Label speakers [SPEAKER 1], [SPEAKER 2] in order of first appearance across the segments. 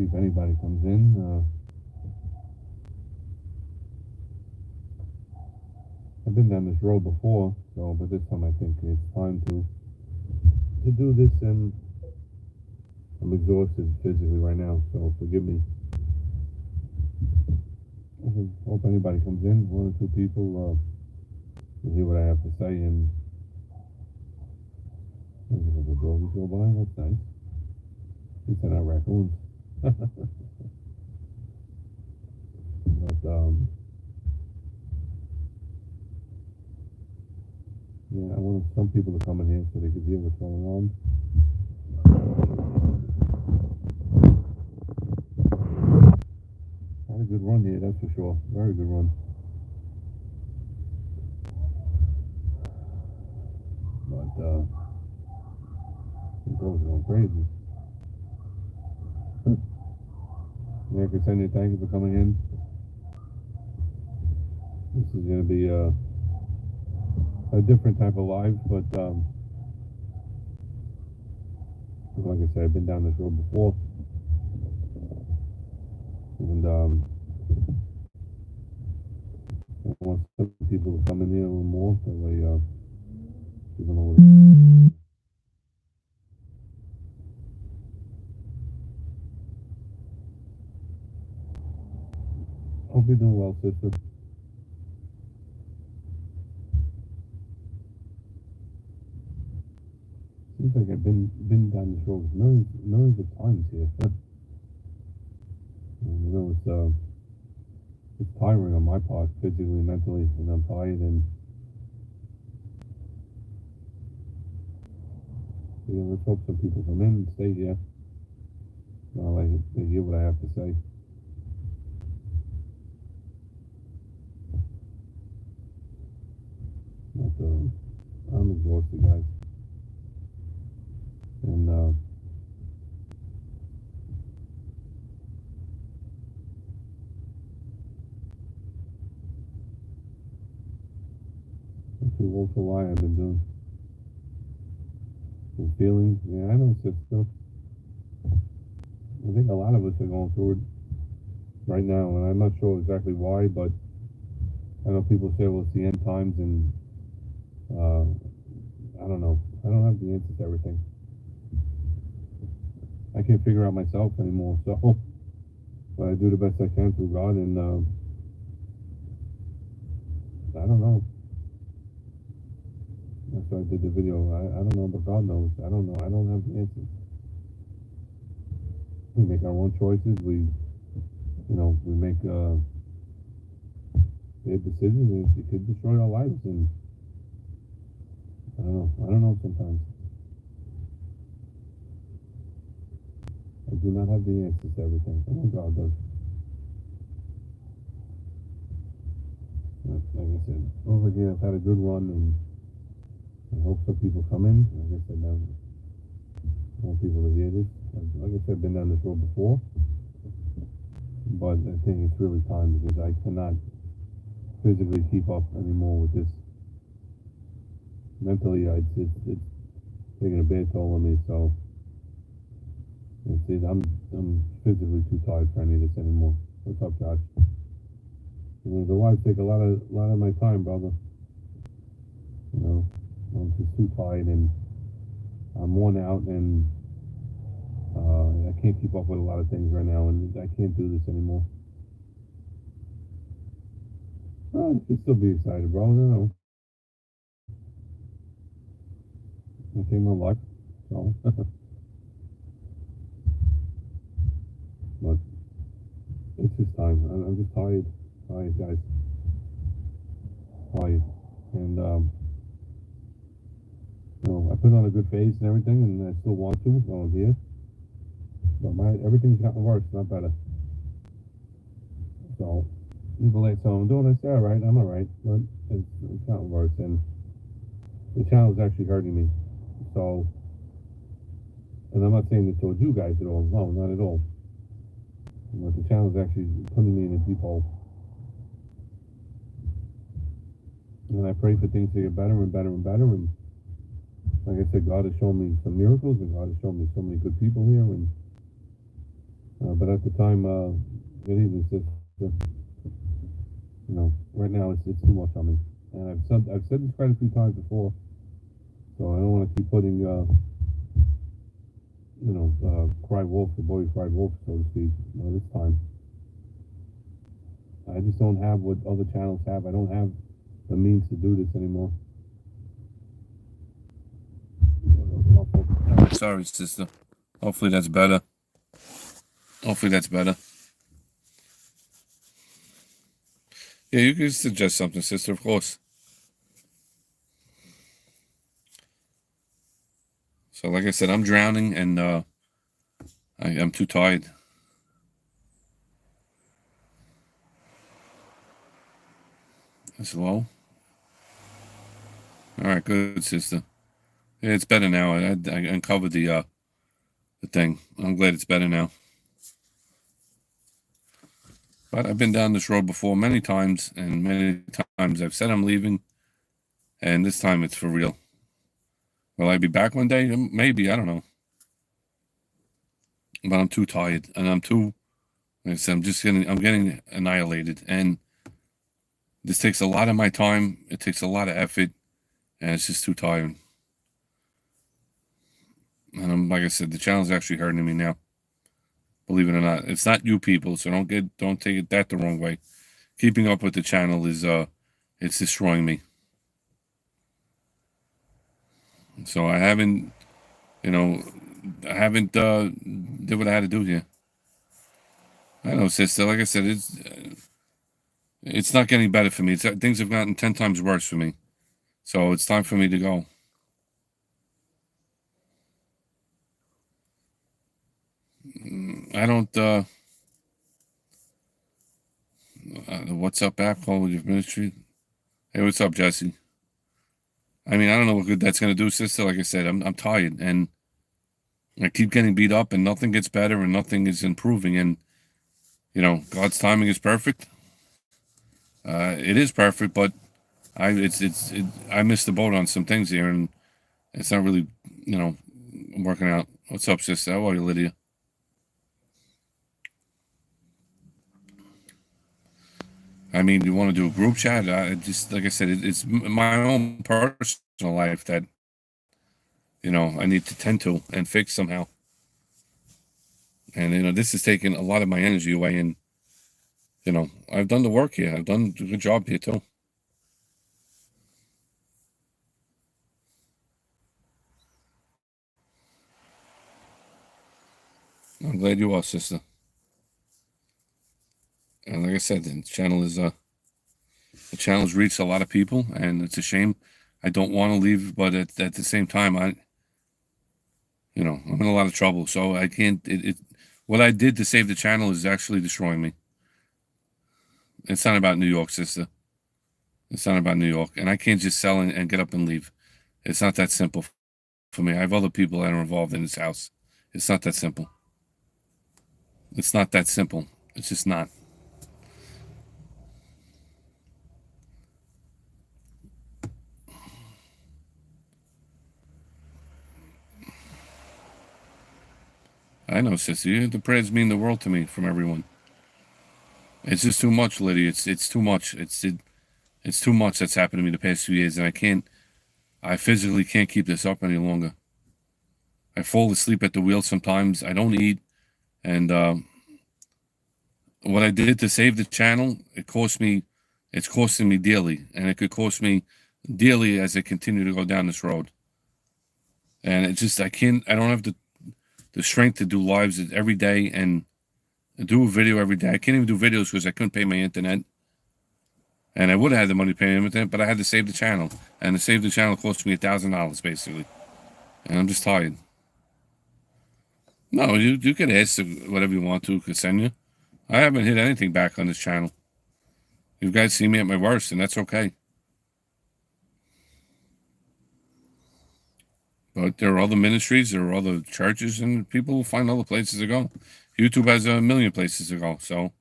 [SPEAKER 1] see if anybody comes in. I've been down this road before, so but this time I think it's time to do this, and I'm exhausted physically right now, so forgive me. I hope anybody comes in, one or two people, to hear what I have to say, and there's a couple of doggies go by, that's nice. At least they're not raccoons. But, yeah, I wanted some people to come in here so they could hear what's going on. Had a good run here, that's for sure. Very good run. But, the girls are going crazy. Yeah, Ksenia, thank you for coming in. This is going to be a different type of live, but like I said, I've been down this road before, and I want some people to come in here a little more, that way people know what it is. Hope you're doing well, sister. Seems like I've been down this road millions of times here. And, you know, it's tiring on my part, physically, mentally, and I'm tired. And yeah, let's hope some people come in and stay here. They hear what I have to say. But I'm exhausted, guys. And let's see, Walter Why I've been doing. Some feelings. Yeah, I know, sister. I think a lot of us are going through it right now, and I'm not sure exactly why, but I know people say, well, it's the end times, and I don't know. I don't have the answer to everything. I can't figure out myself anymore, so but I do the best I can through God, and I don't know. That's why I did the video. I don't know, but God knows. I don't know. I don't have the answers. We make our own choices. We make bad decisions, and it could destroy our lives. And I don't know. I don't know sometimes. I do not have the answers to everything. Only God does. Like I said, over here I've had a good run, and I hope some people come in. Like I said, I want people to hear this. Like I said, I've been down this road before, but I think it's really time, because I cannot physically keep up anymore with this. Mentally, it's taking a bad toll on me. So I'm physically too tired for any of this anymore. What's up, Josh? The lives take a lot of my time, brother. You know, I'm just too tired, and I'm worn out, and I can't keep up with a lot of things right now, and I can't do this anymore. Well, you should still be excited, bro. You know, I came on luck, so. But it's just time. I'm just tired, guys. Tired, and I put on a good face and everything, and I still want to while I'm here. But everything's gotten worse, not better. So people like, so I'm doing this, all right, I'm all right, but it's gotten worse, and the channel is actually hurting me. So, and I'm not saying this towards you guys at all. No, not at all. But the channel is actually putting me in a deep hole. And I pray for things to get better and better and better. And like I said, God has shown me some miracles, and God has shown me so many good people here. And But at the time, it is just, right now it's too much on me. And I've said this quite a few times before, so I don't want to keep putting, cry wolf, the boy cried wolf, so to speak. This time, I just don't have what other channels have. I don't have the means to do this anymore. Sorry, sister. Hopefully that's better. Hopefully that's better. Yeah, you can suggest something, sister, of course. So, like I said, I'm drowning, and I'm too tired. That's low. All right, good, sister. Yeah, it's better now. I uncovered the thing. I'm glad it's better now. But I've been down this road before many times, and many times I've said I'm leaving, and this time it's for real. Will I be back one day? Maybe, I don't know. But I'm too tired, and I'm getting annihilated, and this takes a lot of my time. It takes a lot of effort, and it's just too tiring. And like I said, the channel's actually hurting me now. Believe it or not, it's not you people, so don't take it that the wrong way. Keeping up with the channel is it's destroying me. So I haven't did what I had to do here. I know, sister. Like I said, it's not getting better for me. Things have gotten 10 times worse for me. So it's time for me to go. I don't. The What's Up app called with your ministry. Hey, what's up, Jesse? I mean, I don't know what good that's gonna do, sister. Like I said, I'm tired, and I keep getting beat up, and nothing gets better, and nothing is improving. And God's timing is perfect. It is perfect, but I missed the boat on some things here, and it's not really working out. What's up, sister? How are you, Lydia? I mean, you want to do a group chat? Just like I said, it's my own personal life that I need to tend to and fix somehow. And this is taking a lot of my energy away. And I've done the work here. I've done a good job here too. I'm glad you are, sister. And like I said, the channel's reached a lot of people, and it's a shame. I don't want to leave, but at the same time, I'm in a lot of trouble. So I can't. What I did to save the channel is actually destroying me. It's not about New York, sister. It's not about New York, and I can't just sell and get up and leave. It's not that simple for me. I have other people that are involved in this house. It's not that simple. It's not that simple. It's just not. I know, sister. The prayers mean the world to me from everyone. It's just too much, Lydia. It's too much. It's too much that's happened to me the past 2 years, and I physically can't keep this up any longer. I fall asleep at the wheel sometimes. I don't eat, and what I did to save the channel, it's costing me dearly, and it could cost me dearly as I continue to go down this road. And I don't have the strength to do lives every day and do a video every day. I can't even do videos because I couldn't pay my internet. And I would have had the money to pay my internet, but I had to save the channel. And to save the channel cost me $1,000 basically. And I'm just tired. No, you can ask whatever you want to, Ksenia. I haven't hit anything back on this channel. You guys see me at my worst, and that's okay. But there are other ministries, there are other churches, and people will find other places to go. YouTube has a million places to go, so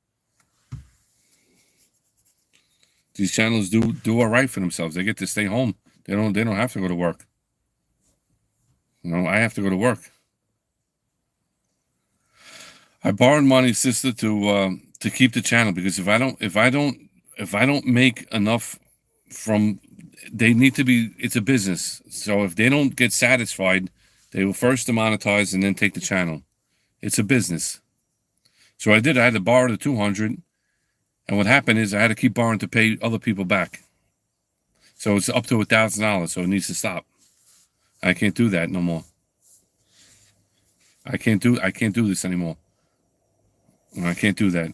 [SPEAKER 1] these channels do all right for themselves. They get to stay home. They don't have to go to work. I have to go to work. I borrowed money, sister, to keep the channel, because if I don't make enough from, they need to be, it's a business. So if they don't get satisfied, they will first demonetize and then take the channel. It's a business. So I had to borrow the 200, and what happened is I had to keep borrowing to pay other people back. So it's up to $1,000, so it needs to stop. I can't do that no more. I can't do this anymore. I can't do that.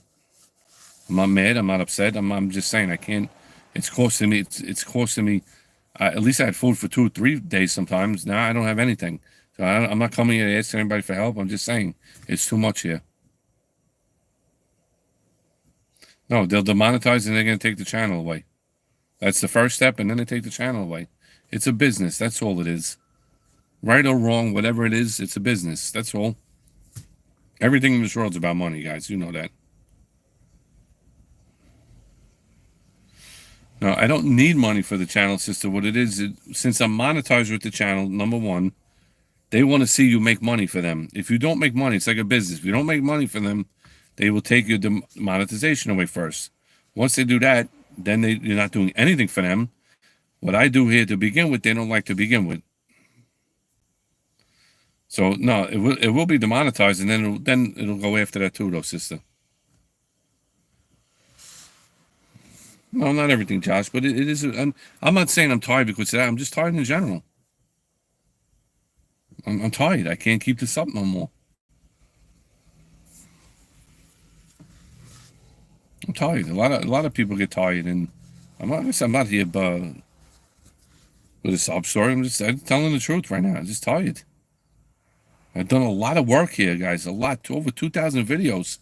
[SPEAKER 1] I'm not mad. I'm not upset. I'm just saying I can't. It's costing me. It's costing me. At least I had food for 2 or 3 days sometimes. Now I don't have anything. So I'm not coming here asking anybody for help. I'm just saying it's too much here. No, they'll demonetize and they're going to take the channel away. That's the first step, and then they take the channel away. It's a business. That's all it is. Right or wrong, whatever it is, it's a business. That's all. Everything in this world's about money, guys. You know that. No, I don't need money for the channel, sister. What it is, since I'm monetized with the channel, number one, they want to see you make money for them. If you don't make money, it's like a business. If you don't make money for them, they will take your monetization away first. Once they do that, then you're not doing anything for them. What I do here to begin with, they don't like to begin with. So no, it will be demonetized, and then it'll go after that too, though, sister. No, not everything, Josh, but it is. I'm not saying I'm tired because of that. I'm just tired in general. I'm tired. I can't keep this up no more. I'm tired. A lot of people get tired, and I'm not here with a sob story. I'm telling the truth right now. I'm just tired. I've done a lot of work here, guys. A lot, over 2,000 videos.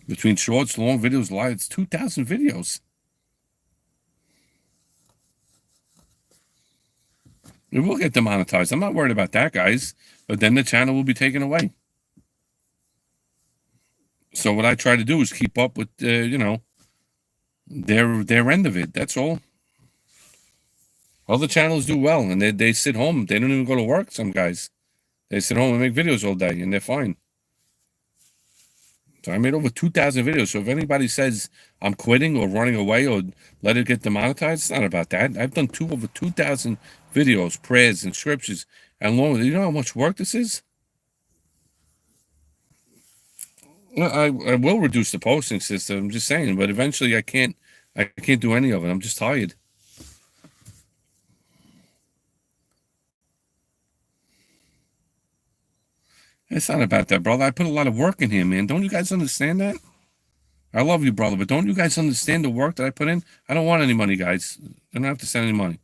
[SPEAKER 1] Between shorts, long videos, live, it's 2,000 videos. It will get demonetized. I'm not worried about that, guys. But then the channel will be taken away. So what I try to do is keep up with, you know, their end of it. That's all. Other channels do well, and they sit home. They don't even go to work, some guys. They sit home and make videos all day, and they're fine. So I made over 2,000 videos. So if anybody says I'm quitting or running away or let it get demonetized, it's not about that. I've done over 2,000 videos, prayers and scriptures, and long. You know how much work this is? I will reduce the posting system. I'm just saying, but eventually I can't do any of it. I'm just tired. It's not about that, brother. I put a lot of work in here, man. Don't you guys understand that? I love you, brother, but don't you guys understand the work that I put in? I don't want any money, guys. I don't have to send any money.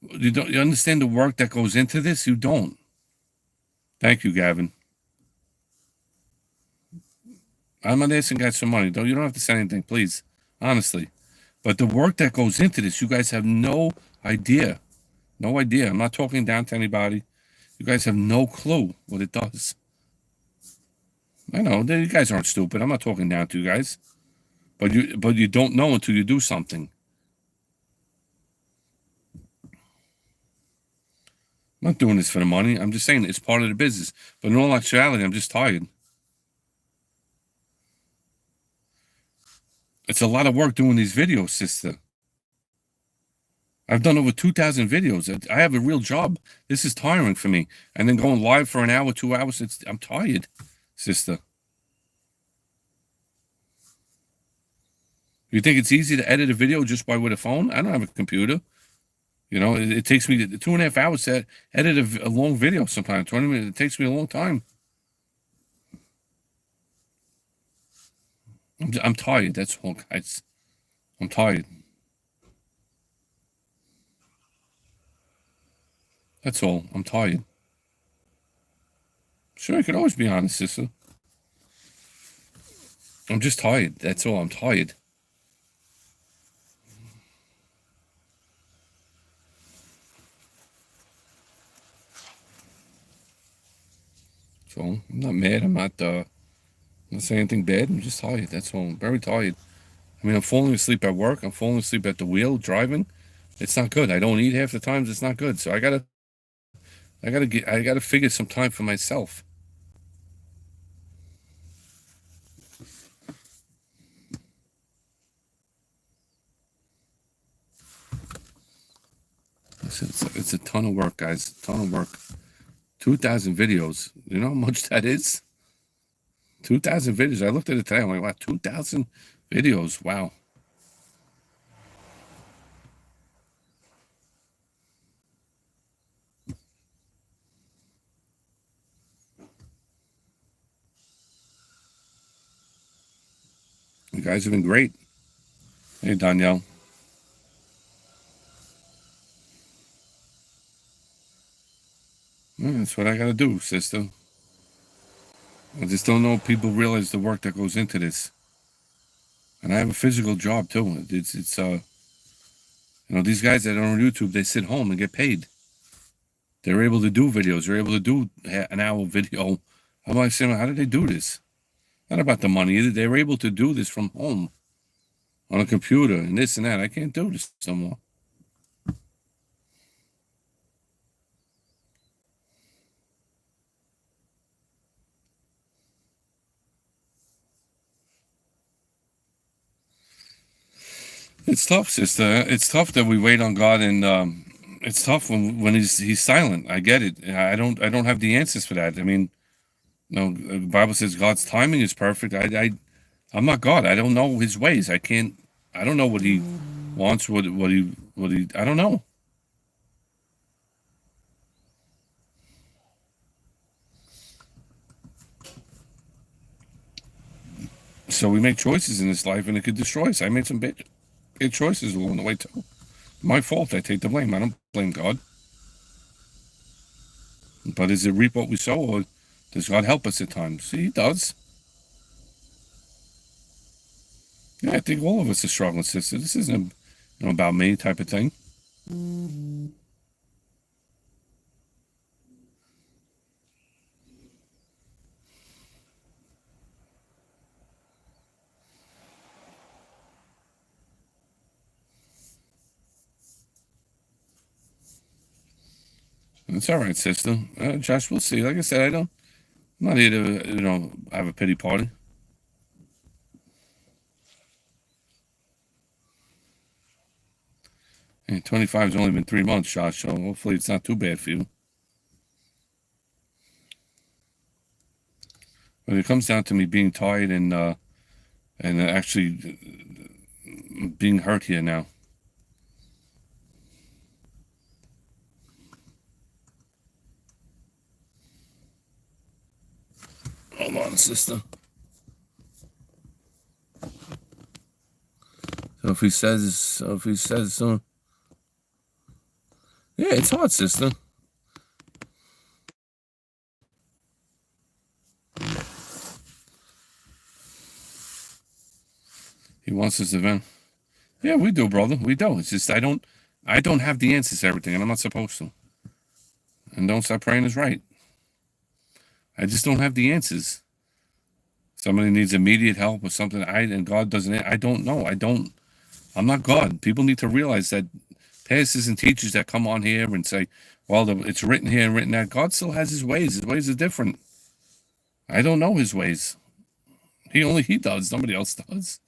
[SPEAKER 1] You understand the work that goes into this? You don't. Thank you, Gavin. I'm not asking guys for money. You don't have to send anything, please. Honestly. But the work that goes into this, you guys have no idea. No idea. I'm not talking down to anybody. You guys have no clue what it does. I know, you guys aren't stupid. I'm not talking down to you guys. But you don't know until you do something. I'm not doing this for the money. I'm just saying it's part of the business. But in all actuality, I'm just tired. It's a lot of work doing these videos, sister. I've done over 2,000 videos. I have a real job. This is tiring for me. And then going live for an hour, 2 hours, I'm tired, sister. You think it's easy to edit a video just with a phone? I don't have a computer. You know, it takes me 2.5 hours to edit a long video sometimes. 20 minutes. It takes me a long time. I'm tired. That's all, guys. I'm tired. That's all. I'm tired. Sure, I could always be honest, sister. I'm just tired. That's all. I'm tired. So I'm not mad. I'm not saying anything bad. I'm just tired. That's all. I'm very tired. I mean, I'm falling asleep at work. I'm falling asleep at the wheel driving. It's not good. I don't eat half the times. It's not good. So I gotta figure some time for myself. It's a ton of work, guys. A ton of work. 2,000 videos. You know how much that is? 2,000 videos. I looked at it today. I'm like, wow, 2,000 videos. Wow. You guys have been great. Hey, Danielle. Yeah, that's what I got to do, sister. I just don't know if people realize the work that goes into this. And I have a physical job too. It's these guys that are on YouTube, they sit home and get paid. They're able to do videos. They're able to do an hour video. I'm like saying, how did they do this? Not about the money either. They're able to do this from home on a computer and this and that. I can't do this no more. It's tough, sister. It's tough that we wait on God, and it's tough when he's silent. I get it. I don't have the answers for that. I mean, the Bible says God's timing is perfect. I'm not God. I don't know His ways. I can't. I don't know what He wants. What he. I don't know. So we make choices in this life, and it could destroy us. I made some bad choices along the way too. My fault. I take the blame. I don't blame God. But is it reap what we sow, or does God help us at times? He does. Yeah, I think all of us are struggling, sister. This isn't about me type of thing. It's all right, sister. Josh, we'll see. Like I said, I'm not here to, have a pity party. And 25 has only been 3 months, Josh, so hopefully it's not too bad for you. But it comes down to me being tired and actually being hurt here now. Hold on, sister. So if he says, yeah, it's hard, sister. He wants us to vent. Yeah, we do, brother. We do. It's just I don't have the answers to everything, and I'm not supposed to. And don't stop praying is right. I just don't have the answers. Somebody needs immediate help or something. And God doesn't. I don't know. I'm not God. People need to realize that pastors and teachers that come on here and say, "Well, it's written here and written that." God still has His ways. His ways are different. I don't know His ways. He does. Nobody else does.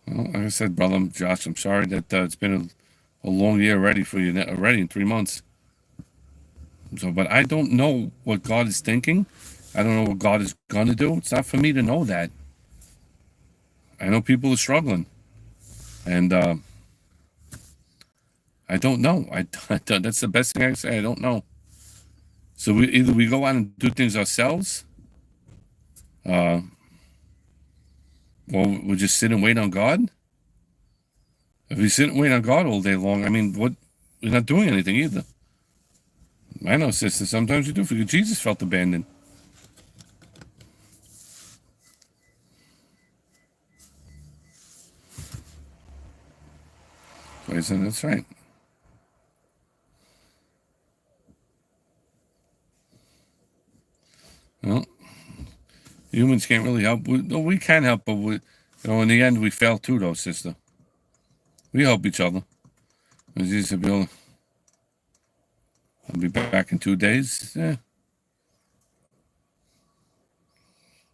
[SPEAKER 1] Well, like I said, brother Josh, I'm sorry that it's been a long year already for you. Already in 3 months. So, but I don't know what God is thinking. I don't know what God is gonna do. It's not for me to know that. I know people are struggling, and I don't know. That's the best thing I can say. I don't know. So we go out and do things ourselves, or we just sit and wait on God. If we sit and wait on God all day long, I mean, what? We're not doing anything either. I know, sister. Sometimes you do forget. Jesus felt abandoned. So I said, that's right. Well, humans can't really help. We can help, but in the end, we fail too, though, sister. We help each other. I'll be back in 2 days. Yeah.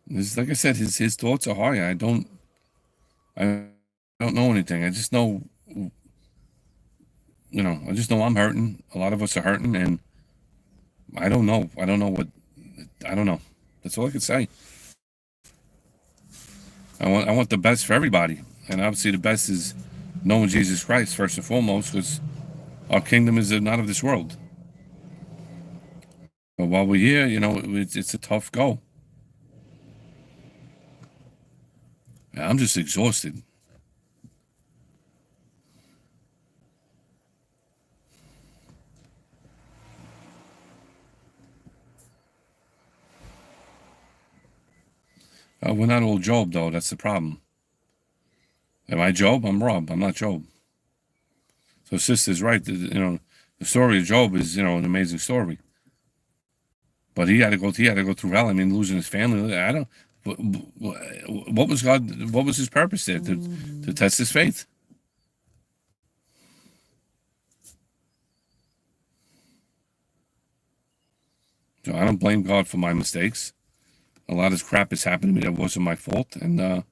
[SPEAKER 1] Like I said, his thoughts are high. I don't know anything. I just know, I just know I'm hurting. A lot of us are hurting, and I don't know. I don't know. That's all I can say. I want the best for everybody, and obviously the best is knowing Jesus Christ first and foremost, because our kingdom is not of this world. But while we're here, it's a tough go. I'm just exhausted. We're not all Job, though. That's the problem. Am I Job? I'm Rob. I'm not Job. So sister's right. The story of Job is, an amazing story. But he had to go through hell. I mean, losing his family. I don't. What was God? What was his purpose there? To test his faith. So I don't blame God for my mistakes. A lot of crap has happened to me that wasn't my fault, and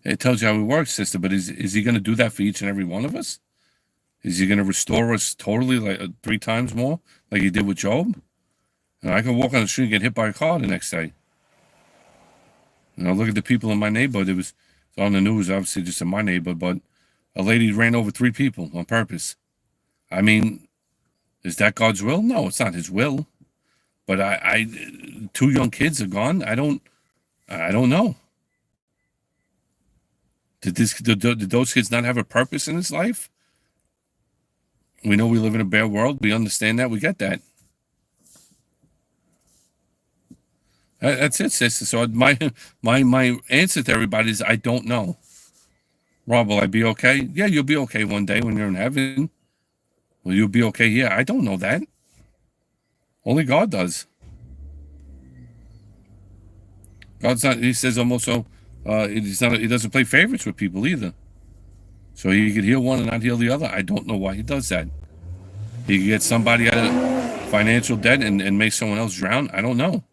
[SPEAKER 1] it tells you how he works, sister. But is he going to do that for each and every one of us? Is he going to restore us totally, like 3 times more, like he did with Job? And I can walk on the street and get hit by a car the next day. Look at the people in my neighborhood. It's on the news, obviously, just in my neighborhood, but a lady ran over 3 people on purpose. I mean, is that God's will? No, it's not his will. But I 2 young kids are gone. I don't know. Did those kids not have a purpose in his life? We know we live in a bad world. We understand that. We get that. That's it, sister. So my answer to everybody is I don't know. Rob, will I be okay? Yeah, you'll be okay one day when you're in heaven. Will you be okay? Yeah, I don't know that. Only God does. God's not. He says almost so. He's not. He doesn't play favorites with people either. So he could heal one and not heal the other. I don't know why he does that. He could get somebody out of financial debt and make someone else drown. I don't know.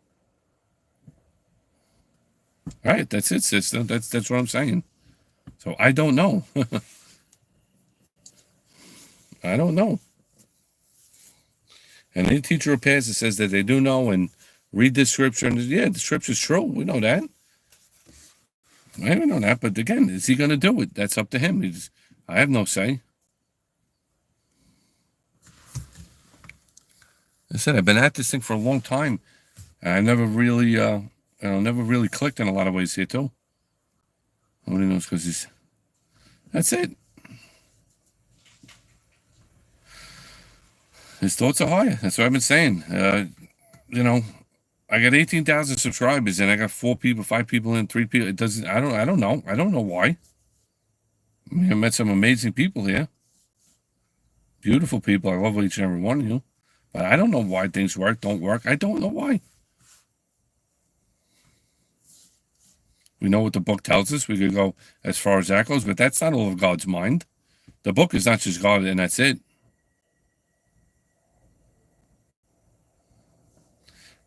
[SPEAKER 1] All right, that's it, sister. That's what I'm saying. So I don't know. I don't know. And any teacher of past that says that they do know and read this scripture, and yeah, the scripture's true. We know that. I don't know that, but again, is he going to do it? That's up to him. I have no say. I said I've been at this thing for a long time. I never really, never really clicked in a lot of ways here too. Nobody knows because that's it. His thoughts are high. That's what I've been saying. I got 18,000 subscribers and I got 4 people, 5 people in, 3 people. It doesn't, I don't know. I don't know why. I mean, I met some amazing people here. Beautiful people. I love each and every one of you. But I don't know why things don't work. I don't know why. We know what the book tells us. We could go as far as that goes, but that's not all of God's mind. The book is not just God and that's it.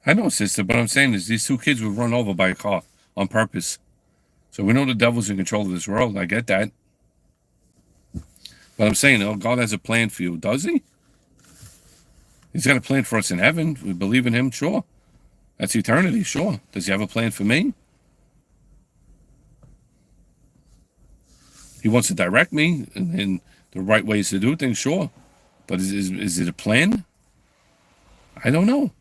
[SPEAKER 1] I know, sister, but I'm saying is these 2 kids were run over by a car on purpose. So we know the devil's in control of this world. I get that. But I'm saying, God has a plan for you. Does he? He's got a plan for us in heaven. We believe in him, sure. That's eternity, sure. Does he have a plan for me? He wants to direct me in the right ways to do things, sure. But is it a plan? I don't know.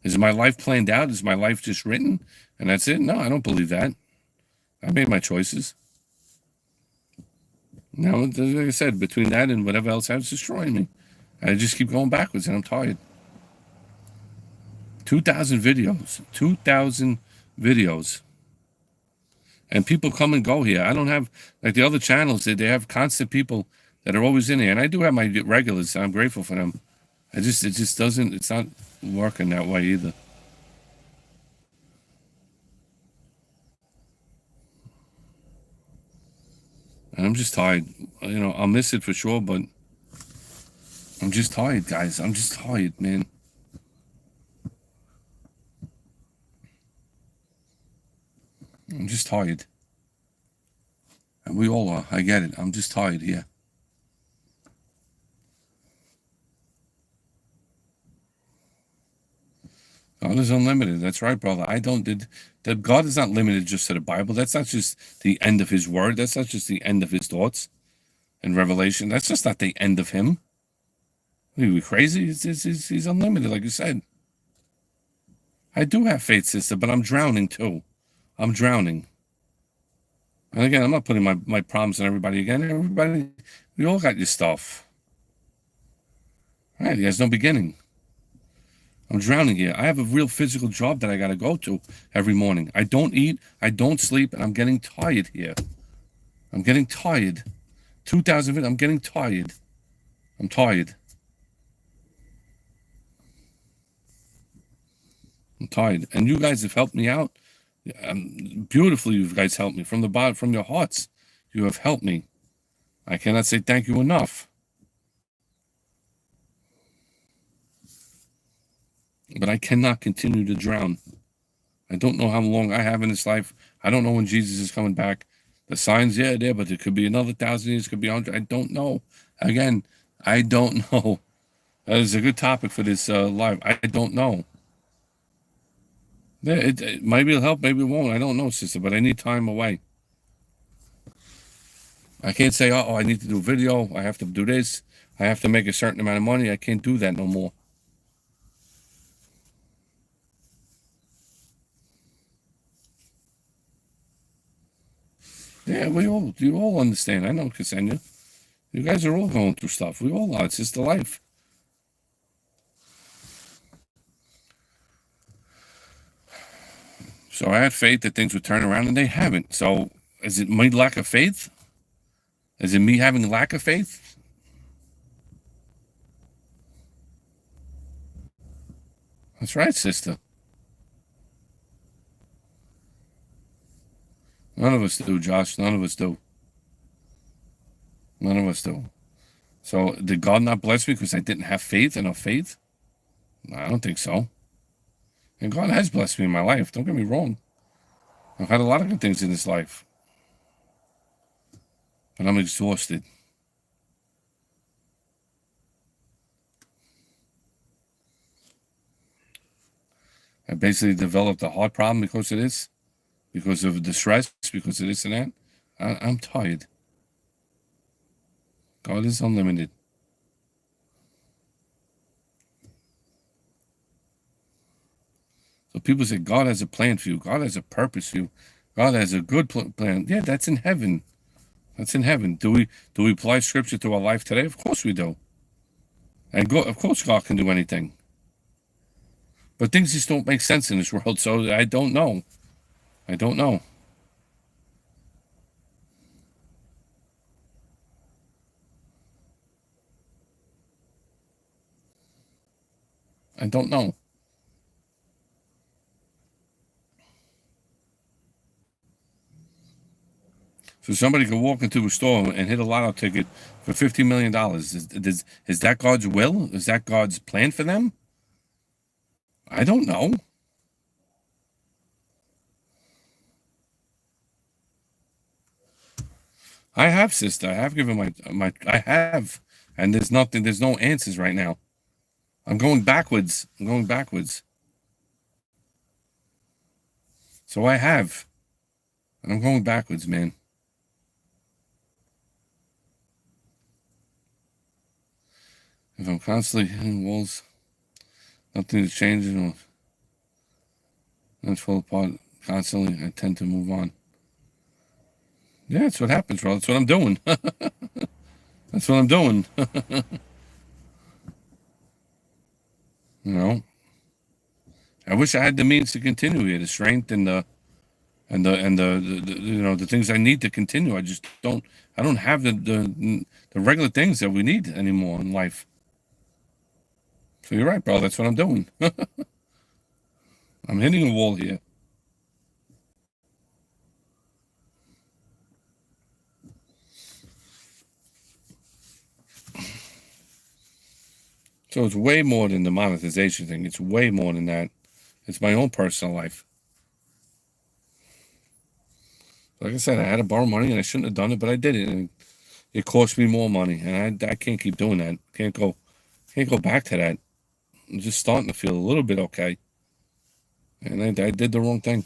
[SPEAKER 1] Is my life planned out? Is my life just written? And that's it? No, I don't believe that. I made my choices. Now, like I said, between that and whatever else happens, destroying me. I just keep going backwards and I'm tired. 2,000 videos. 2,000 videos. And people come and go here. I don't have, like the other channels, they have constant people that are always in here. And I do have my regulars. I'm grateful for them. It just doesn't, it's not working that way either. And I'm just tired. I'll miss it for sure, but I'm just tired, guys. I'm just tired, man.
[SPEAKER 2] I'm just tired. And we all are. I get it. I'm just tired here. God is unlimited. That's right, brother. That God is not limited just to the Bible. That's not just the end of his word. That's not just the end of his thoughts and revelation. That's just not the end of him. Are you crazy? He's unlimited, like you said. I do have faith, sister, but I'm drowning too. I'm drowning. And again, I'm not putting my problems on everybody again. Everybody, we all got your stuff. Right? He has no beginning. I'm drowning here. I have a real physical job that I got to go to every morning. I don't eat. I don't sleep. And I'm getting tired here. I'm getting tired. 2,000 feet. I'm getting tired. I'm tired. I'm tired. And you guys have helped me out. Beautifully, you guys helped me. From the bottom, from your hearts, you have helped me. I cannot say thank you enough. But I cannot continue to drown. I don't know how long I have in this life. I don't know when Jesus is coming back. The signs, yeah, there, but it could be another 1,000 years, could be 100. I don't know. Again, I don't know. That is a good topic for this live. I don't know. Yeah, maybe it'll help, maybe it won't. I don't know, sister, but I need time away. I can't say, oh, I need to do a video. I have to do this. I have to make a certain amount of money. I can't do that no more. Yeah, you all understand. I know, Ksenia. You guys are all going through stuff. We all are. It's just the life. So I had faith that things would turn around, and they haven't. So is it my lack of faith? Is it me having lack of faith? That's right, sister. None of us do, Josh. None of us do. None of us do. So did God not bless me because I didn't have faith, enough faith? No, I don't think so. And God has blessed me in my life. Don't get me wrong. I've had a lot of good things in this life. But I'm exhausted. I basically developed a heart problem because of this, because of the stress, because of this and that. I'm tired. God is unlimited. So people say God has a plan for you. God has a purpose for you. God has a good plan. Yeah, that's in heaven. That's in heaven. Do we apply scripture to our life today? Of course we do. And of course God can do anything. But things just don't make sense in this world, so I don't know. I don't know. I don't know. So somebody could walk into a store and hit a lotto ticket for $50 million. Is that God's will? Is that God's plan for them? I don't know. I have, sister. I have given I have. And there's no answers right now. I'm going backwards. So I have. And I'm going backwards, man. If I'm constantly hitting walls, nothing is changing, or things fall apart constantly, I tend to move on. Yeah, that's what happens, bro. That's what I'm doing. That's what I'm doing. You know, I wish I had the means to continue here, the strength and the the things I need to continue. I just don't. I don't have the regular things that we need anymore in life. So you're right, bro. That's what I'm doing. I'm hitting a wall here. So it's way more than the monetization thing. It's way more than that. It's my own personal life. Like I said, I had to borrow money and I shouldn't have done it, but I did it, and it cost me more money, and I can't keep doing that. Can't go back to that. I'm just starting to feel a little bit okay, and I did the wrong thing.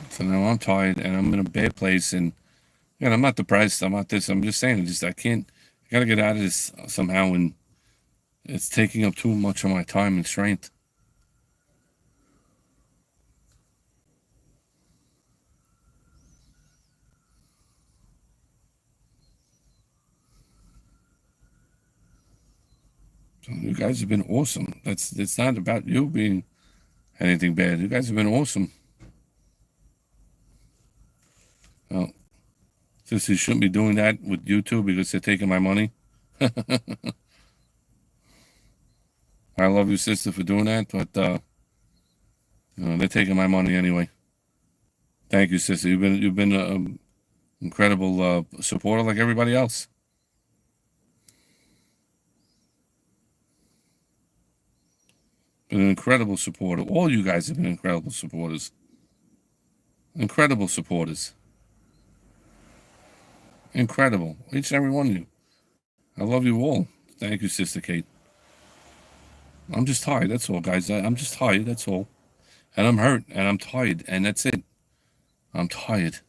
[SPEAKER 2] So now I'm tired and I'm in a bad place, and I'm not depressed. I'm not this. I'm just saying, I can't. I gotta get out of this somehow, and it's taking up too much of my time and strength. So you guys have been awesome. It's not about you being anything bad. You guys have been awesome. Well, sister, you shouldn't be doing that with YouTube because they're taking my money. I love you, sister, for doing that, but they're taking my money anyway. Thank you, sister. You've been an incredible supporter like everybody else. Been an incredible supporter. All you guys have been incredible supporters. Incredible supporters. Incredible. Each and every one of you. I love you all. Thank you, Sister Kate. I'm just tired. That's all, guys. I'm just tired. That's all. And I'm hurt. And I'm tired. And that's it. I'm tired.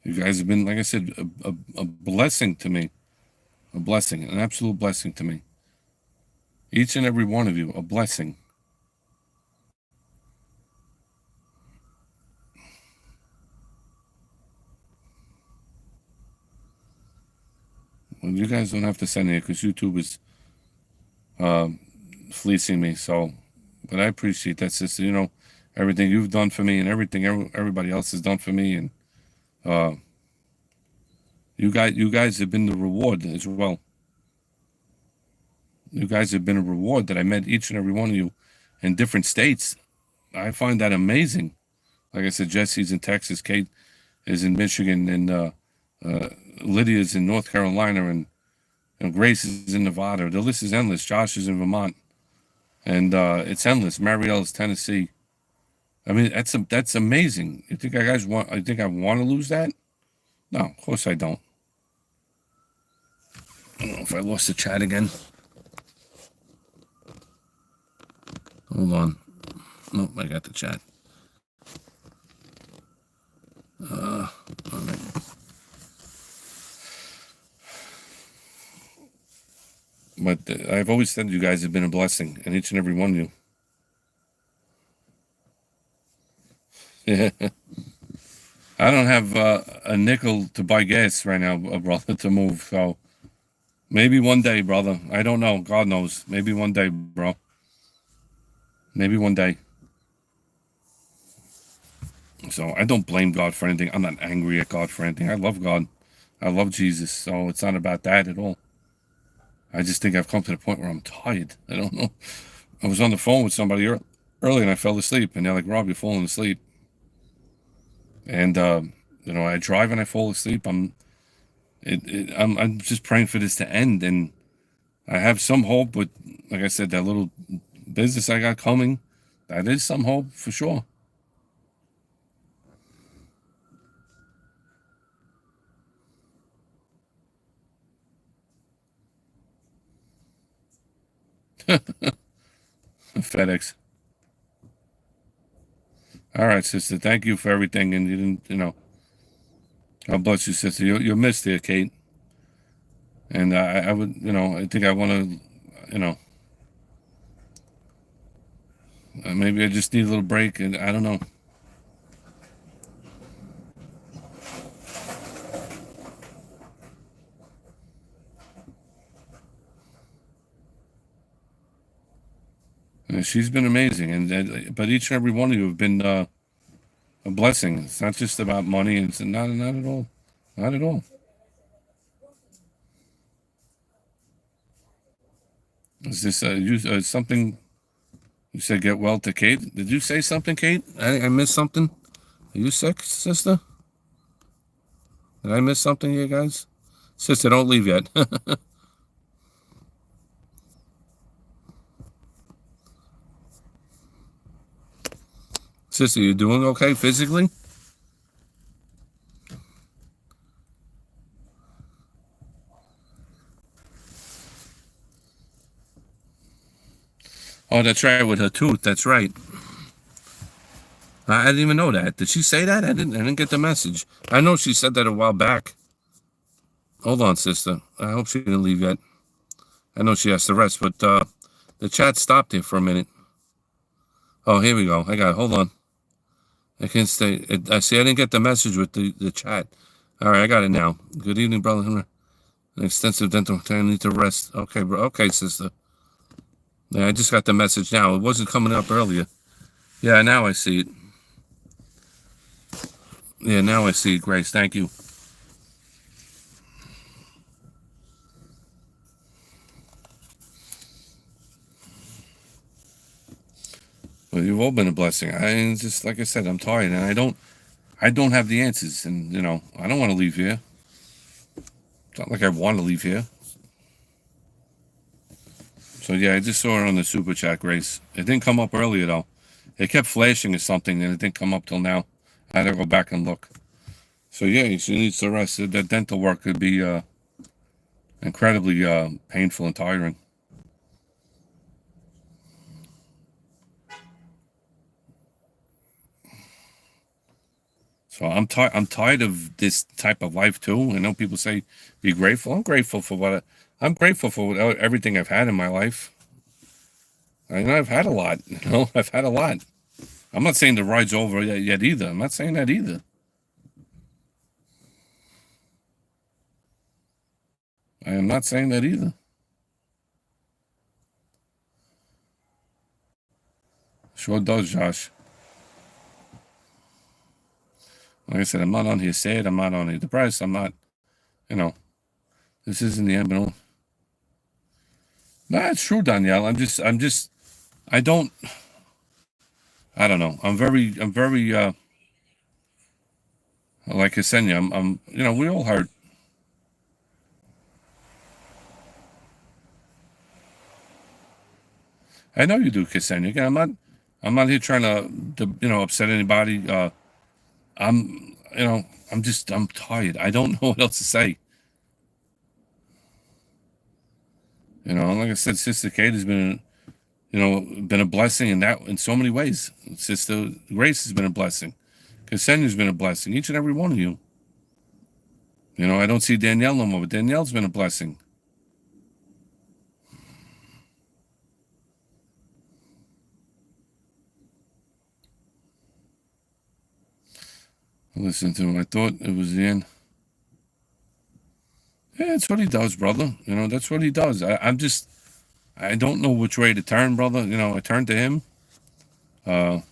[SPEAKER 2] You guys have been, like I said, a blessing to me. A blessing. An absolute blessing to me. Each and every one of you. A blessing. Well, you guys don't have to send it because YouTube is fleecing me. So, but I appreciate that, sister. You know, everything you've done for me and everything everybody else has done for me, and you guys have been the reward as well. You guys have been a reward that I met each and every one of you in different states. I find that amazing. Like I said, Jesse's in Texas, Kate is in Michigan, and Lydia's in North Carolina, and Grace is in Nevada. The list is endless. Josh is in Vermont, and it's endless. Marielle's Tennessee. I mean, that's amazing. You think I think I want to lose that? No, of course I don't. I don't know if I lost the chat again. Hold on. Nope, I got the chat. All right. But I've always said you guys have been a blessing, and each and every one of you. Yeah. I don't have a nickel to buy gas right now, brother, to move. So maybe one day, brother. I don't know. God knows. Maybe one day, bro. Maybe one day. So I don't blame God for anything. I'm not angry at God for anything. I love God. I love Jesus. So it's not about that at all. I just think I've come to the point where I'm tired. I don't know. I was on the phone with somebody early and I fell asleep. And they're like, Rob, you're falling asleep. And, I drive and I fall asleep. I'm just praying for this to end. And I have some hope with, like I said, that little business I got coming. That is some hope for sure. FedEx. All right, sister. Thank you for everything. And you didn't, God bless you, sister. You're missed here, Kate. And I would, I think I want to, maybe I just need a little break, and I don't know. She's been amazing, but each and every one of you have been a blessing. It's not just about money. It's not at all, not at all. Is this something? You said get well to Kate. Did you say something, Kate? I missed something. Are you sick, sister? Did I miss something here, guys? Sister, don't leave yet. Sister, you doing okay physically? Oh, that's right, with her tooth. That's right. I didn't even know that. Did she say that? I didn't get the message. I know she said that a while back. Hold on, sister. I hope she didn't leave yet. I know she has to rest, but the chat stopped here for a minute. Oh, here we go. I got it. Hold on. I can't stay. I see. I didn't get the message with the chat. All right, I got it now. Good evening, brother. An extensive dental care. I need to rest. Okay, bro. Okay, sister. Yeah, I just got the message now. It wasn't coming up earlier. Yeah, now I see it. Yeah, now I see it, Grace. Thank you. Well, you've all been a blessing. I just, like I said, I'm tired, and I don't have the answers, and I don't want to leave here. It's not like I want to leave here. So yeah, I just saw it on the super chat, Grace. It didn't come up earlier though. It kept flashing or something, and it didn't come up till now. I had to go back and look. So yeah, she needs to rest. That dental work could be incredibly painful and tiring. So I'm tired. I'm tired of this type of life too. I know people say be grateful. I'm grateful for I'm grateful for everything I've had in my life. I know I've had a lot. I've had a lot. I'm not saying the ride's over yet either. I'm not saying that either. I am not saying that either. Sure does, Josh. Like I said, I'm not on here sad. I'm not on here depressed. I'm not, this isn't the end. No, it's true, Danielle. I don't, I don't know. I'm very, like Ksenia, we all hurt. I know you do, Ksenia. Again, I'm not here trying to upset anybody. I'm, I'm tired. I don't know what else to say. Like I said, Sister Kate has been, been a blessing in so many ways. Sister Grace has been a blessing. Ksenia's been a blessing. Each and every one of you. I don't see Danielle no more, but Danielle's been a blessing. Listen to him. I thought it was the end. Yeah, that's what he does, brother. That's what he does. I don't know which way to turn, brother. I turn to him. So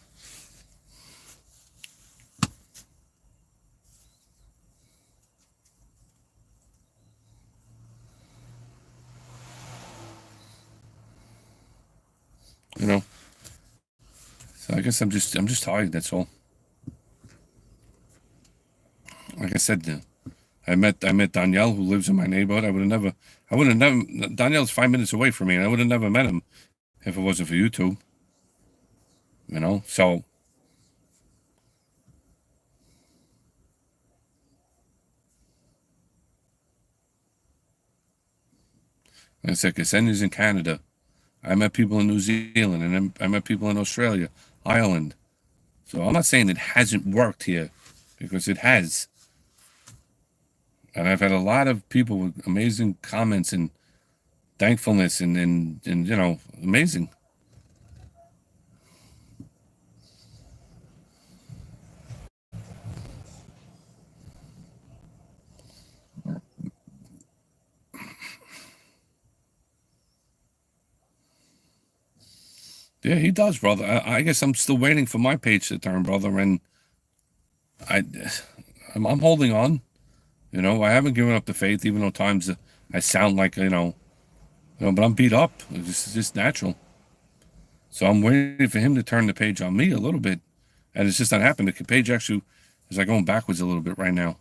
[SPEAKER 2] I guess I'm just tired. That's all. Like I said, I met Danielle, who lives in my neighborhood. I would have never. Danielle's 5 minutes away from me, and I would have never met him if it wasn't for YouTube. So. Like I said, Ksenia's in Canada. I met people in New Zealand, and then I met people in Australia, Ireland. So I'm not saying it hasn't worked here, because it has. And I've had a lot of people with amazing comments and thankfulness and amazing. Yeah, he does, brother. I guess I'm still waiting for my page to turn, brother, and I'm holding on. I haven't given up the faith, even though times I sound like but I'm beat up. It's just natural. So I'm waiting for him to turn the page on me a little bit, and it's just not happening. The page actually is like going backwards a little bit right now.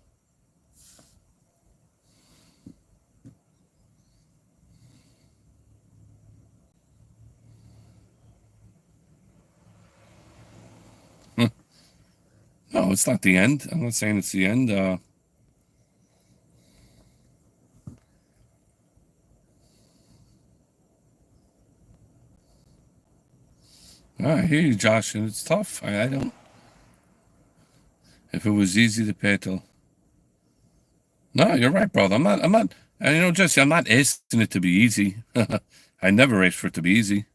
[SPEAKER 2] No, it's not the end. I'm not saying it's the end. I hear you, Josh, and it's tough. I don't. If it was easy to pay till. No, you're right, brother. I'm not. And Jesse, I'm not asking it to be easy. I never asked for it to be easy.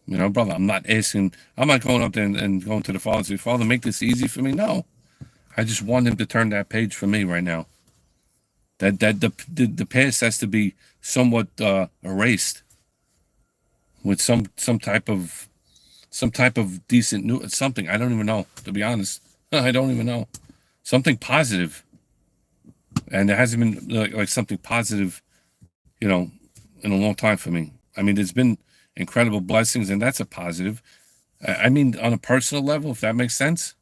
[SPEAKER 2] Brother, I'm not asking. I'm not going up there and going to the Father and say, Father, make this easy for me. No, I just want Him to turn that page for me right now. That the past has to be somewhat erased with some type of decent new something. I don't even know, to be honest. I don't even know. Something positive, and there hasn't been like something positive, in a long time for me. I mean, there's been incredible blessings, and that's a positive. I mean, on a personal level, if that makes sense.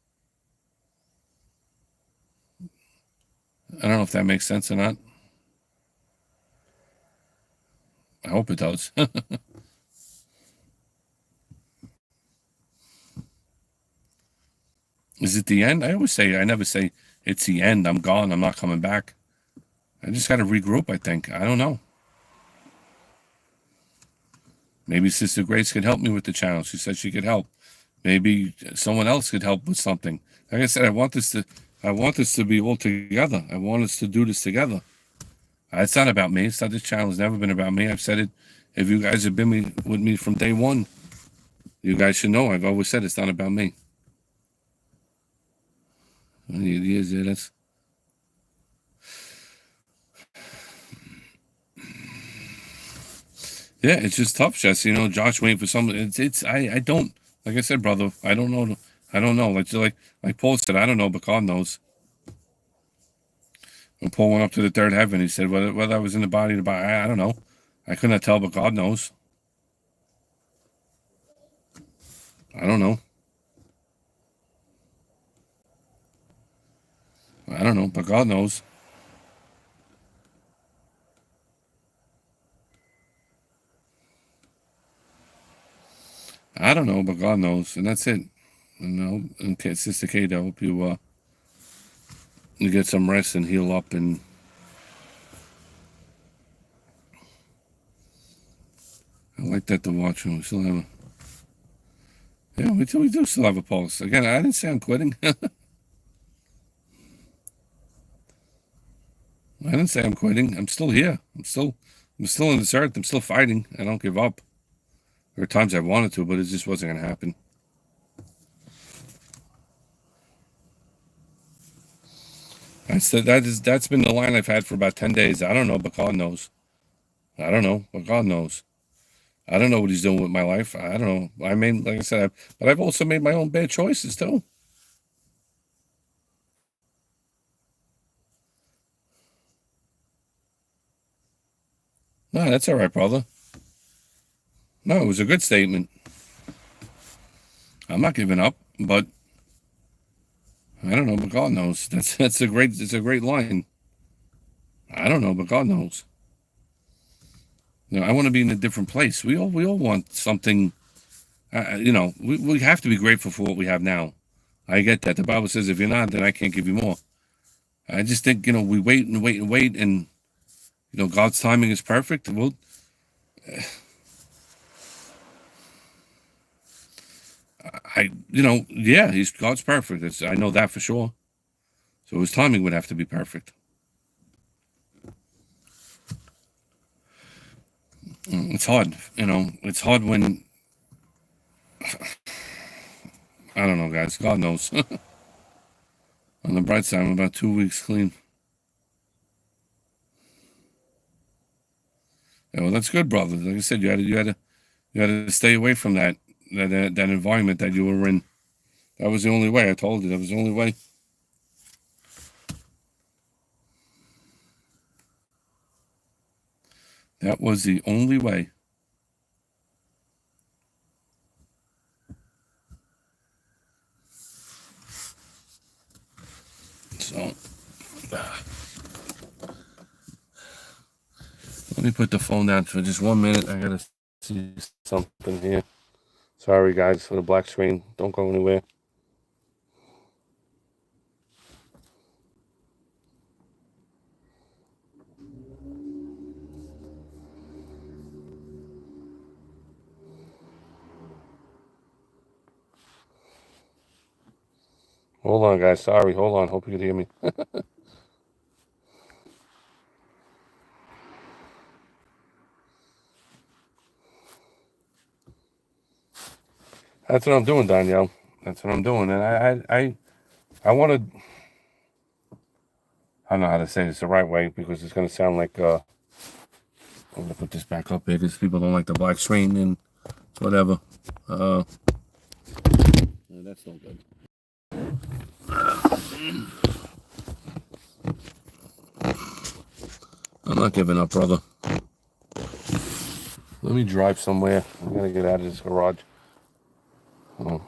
[SPEAKER 2] I don't know if that makes sense or not. I hope it does. Is it the end? I never say it's the end. I'm gone. I'm not coming back. I just got to regroup, I think. I don't know. Maybe Sister Grace could help me with the channel. She said she could help. Maybe someone else could help with something. Like I said, I want this to be all together. I want us to do this together. It's not about me. It's not this channel has never been about me. I've said it. If you guys have been with me from day one, you guys should know. I've always said it's not about me. That's yeah, it's just tough, Jesse. Josh waiting for something. I don't, like I said, brother. I don't know. I don't know. Like Paul said, I don't know, but God knows. When Paul went up to the third heaven, he said, whether I was in the body, I don't know. I could not tell, but God knows. I don't know. I don't know, but God knows. I don't know, but God knows, and that's it. And Sister Kate, I hope you get some rest and heal up. And I like that to watch. We still have we do still have a pulse. Again, I didn't say I'm quitting. I didn't say I'm quitting. I'm still here. I'm still on this earth. I'm still fighting. I don't give up. There were times I wanted to, but it just wasn't going to happen. That's been the line I've had for about 10 days. I don't know, but God knows. I don't know, but God knows. I don't know what He's doing with my life. I don't know. I mean, like I said, but I've also made my own bad choices too. No, that's all right, brother. No, it was a good statement. I'm not giving up, but I don't know, but God knows. It's a great line. I don't know, but God knows. I want to be in a different place. We all want something. We have to be grateful for what we have now. I get that. The Bible says, if you're not, then I can't give you more. I just think, we wait and wait and wait, and God's timing is perfect. Well, God's perfect. I know that for sure. So His timing would have to be perfect. It's hard, It's hard when I don't know, guys. God knows. On the bright side, I'm about 2 weeks clean. Yeah, well, that's good, brother. Like I said, you had to stay away from that environment that you were in. That was the only way. I told you that was the only way. That was the only way. So, let me put the phone down for just 1 minute. I gotta see something here. Sorry, guys, for the black screen. Don't go anywhere. Hold on, guys. Sorry. Hold on. Hope you can hear me. That's what I'm doing, Danielle. That's what I'm doing. And I want to, I don't know how to say this the right way because it's going to sound like, I'm going to put this back up here because people don't like the black screen and whatever. Yeah, that's no good. I'm not giving up, brother. Let me drive somewhere. I'm going to get out of this garage. Oh.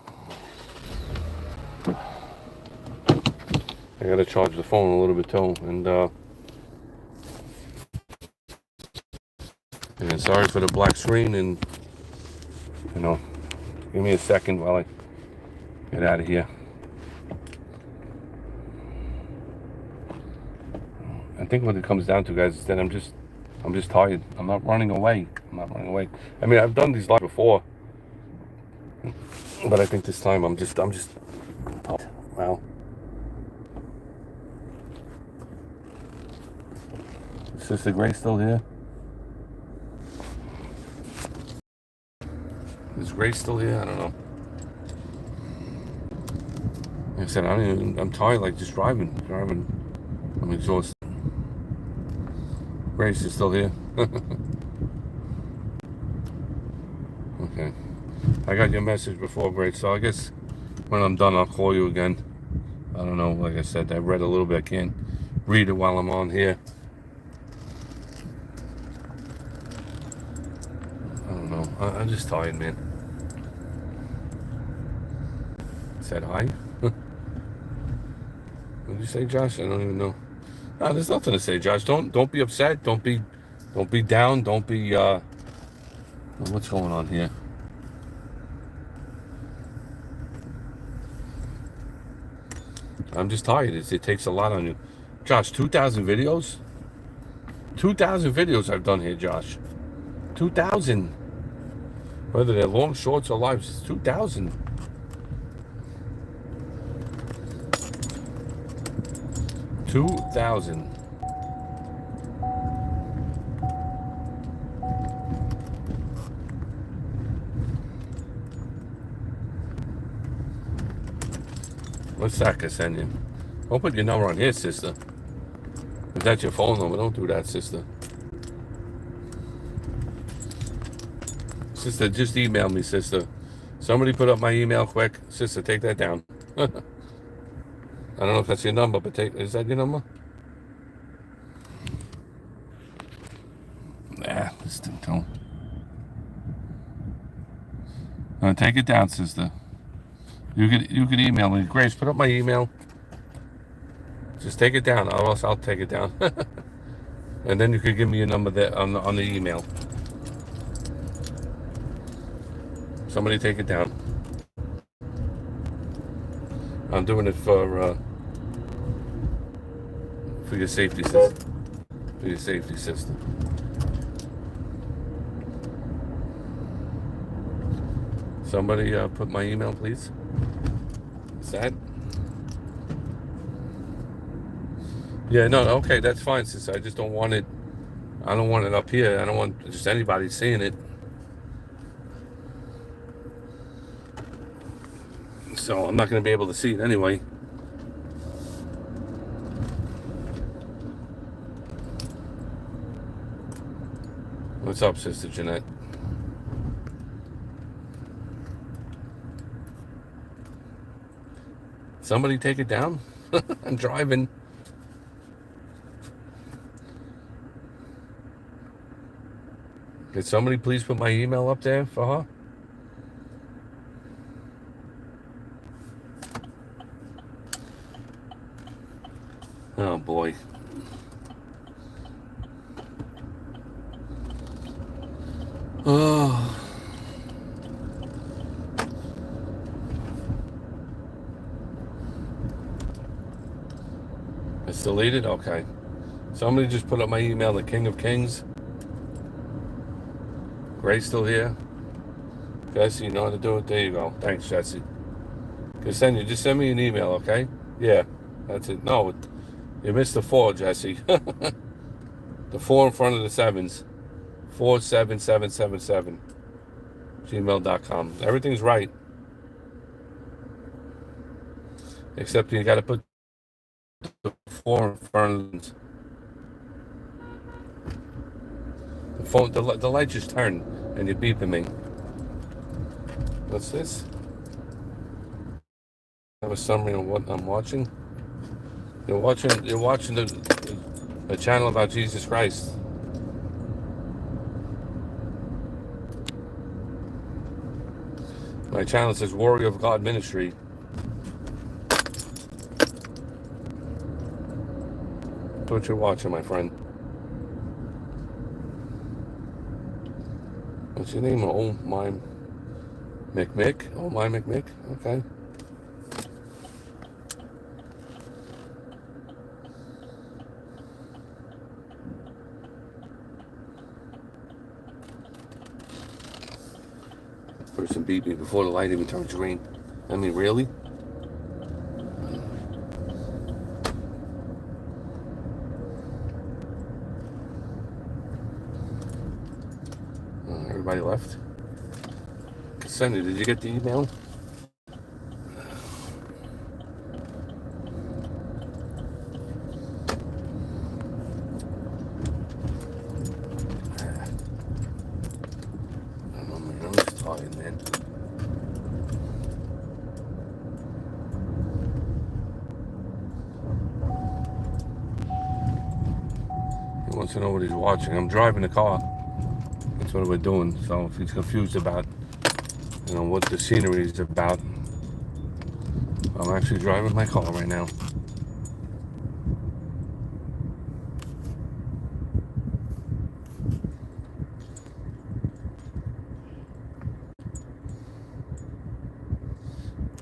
[SPEAKER 2] I got to charge the phone a little bit too. And sorry for the black screen, and give me a second while I get out of here. I think what it comes down to, guys, is that I'm just tired. I'm not running away. I mean, I've done these live before, but I think this time I'm just tired. Wow. Is Sister Grace still here? Is Grace still here? I don't know. Like I said, I'm tired, like just driving. I'm exhausted. Grace is still here. Okay. I got your message before, Grace, so I guess when I'm done, I'll call you again. I don't know, like I said, I read a little bit. I can't read it while I'm on here. I don't know. I'm just tired, man. Said hi? What did you say, Josh? I don't even know. No, there's nothing to say, Josh. Don't be upset. Don't be down. Don't be what's going on here? I'm just tired. It takes a lot on you. Josh, 2,000 videos? 2,000 videos I've done here, Josh. 2,000. Whether they're long, shorts, or lives, it's 2,000. 2,000. What's that I send you? Don't put your number on here, sister. If that's your phone number, don't do that, sister. Sister, just email me, sister. Somebody put up my email quick. Sister, take that down. I don't know if that's your number, but is that your number? Nah, this thing don't. Take it down, sister. You could email me. Grace, put up my email. Just take it down, or else I'll take it down. And then you could give me your number there on the email. Somebody take it down. I'm doing it for your safety, sister. For your safety, sister. Somebody put my email, please. Is that? Yeah, no, okay, that's fine, sister. I just don't want it. I don't want it up here. I don't want just anybody seeing it. So I'm not going to be able to see it anyway. What's up, Sister Jeanette? Somebody take it down? I'm driving. Could somebody please put my email up there for her? Oh boy. Oh. It's deleted? Okay. Somebody just put up my email, the King of Kings. Grace still here? Jesse, you know how to do it? There you go. Thanks, Jesse. Ksenia, just send me an email, okay? Yeah, that's it. No, you missed the 4, Jesse. The 4 in front of the 7s. 47777. Gmail.com. Everything's right. Except you got to put the 4 in front of the phone. The light just turned and you're beeping me. What's this? I have a summary of what I'm watching. You're watching the channel about Jesus Christ. My channel says Warrior of God Ministry. That's what you're watching, my friend. What's your name? Oh, my McMick. Oh, my McMick. Okay. Person beat me before the light even turns green. I mean, really? Everybody left. Cassandra, did you get the email? I'm just tired, man. He wants to know what he's watching. I'm driving the car. That's what we're doing. So if he's confused about, what the scenery is about, I'm actually driving my car right now.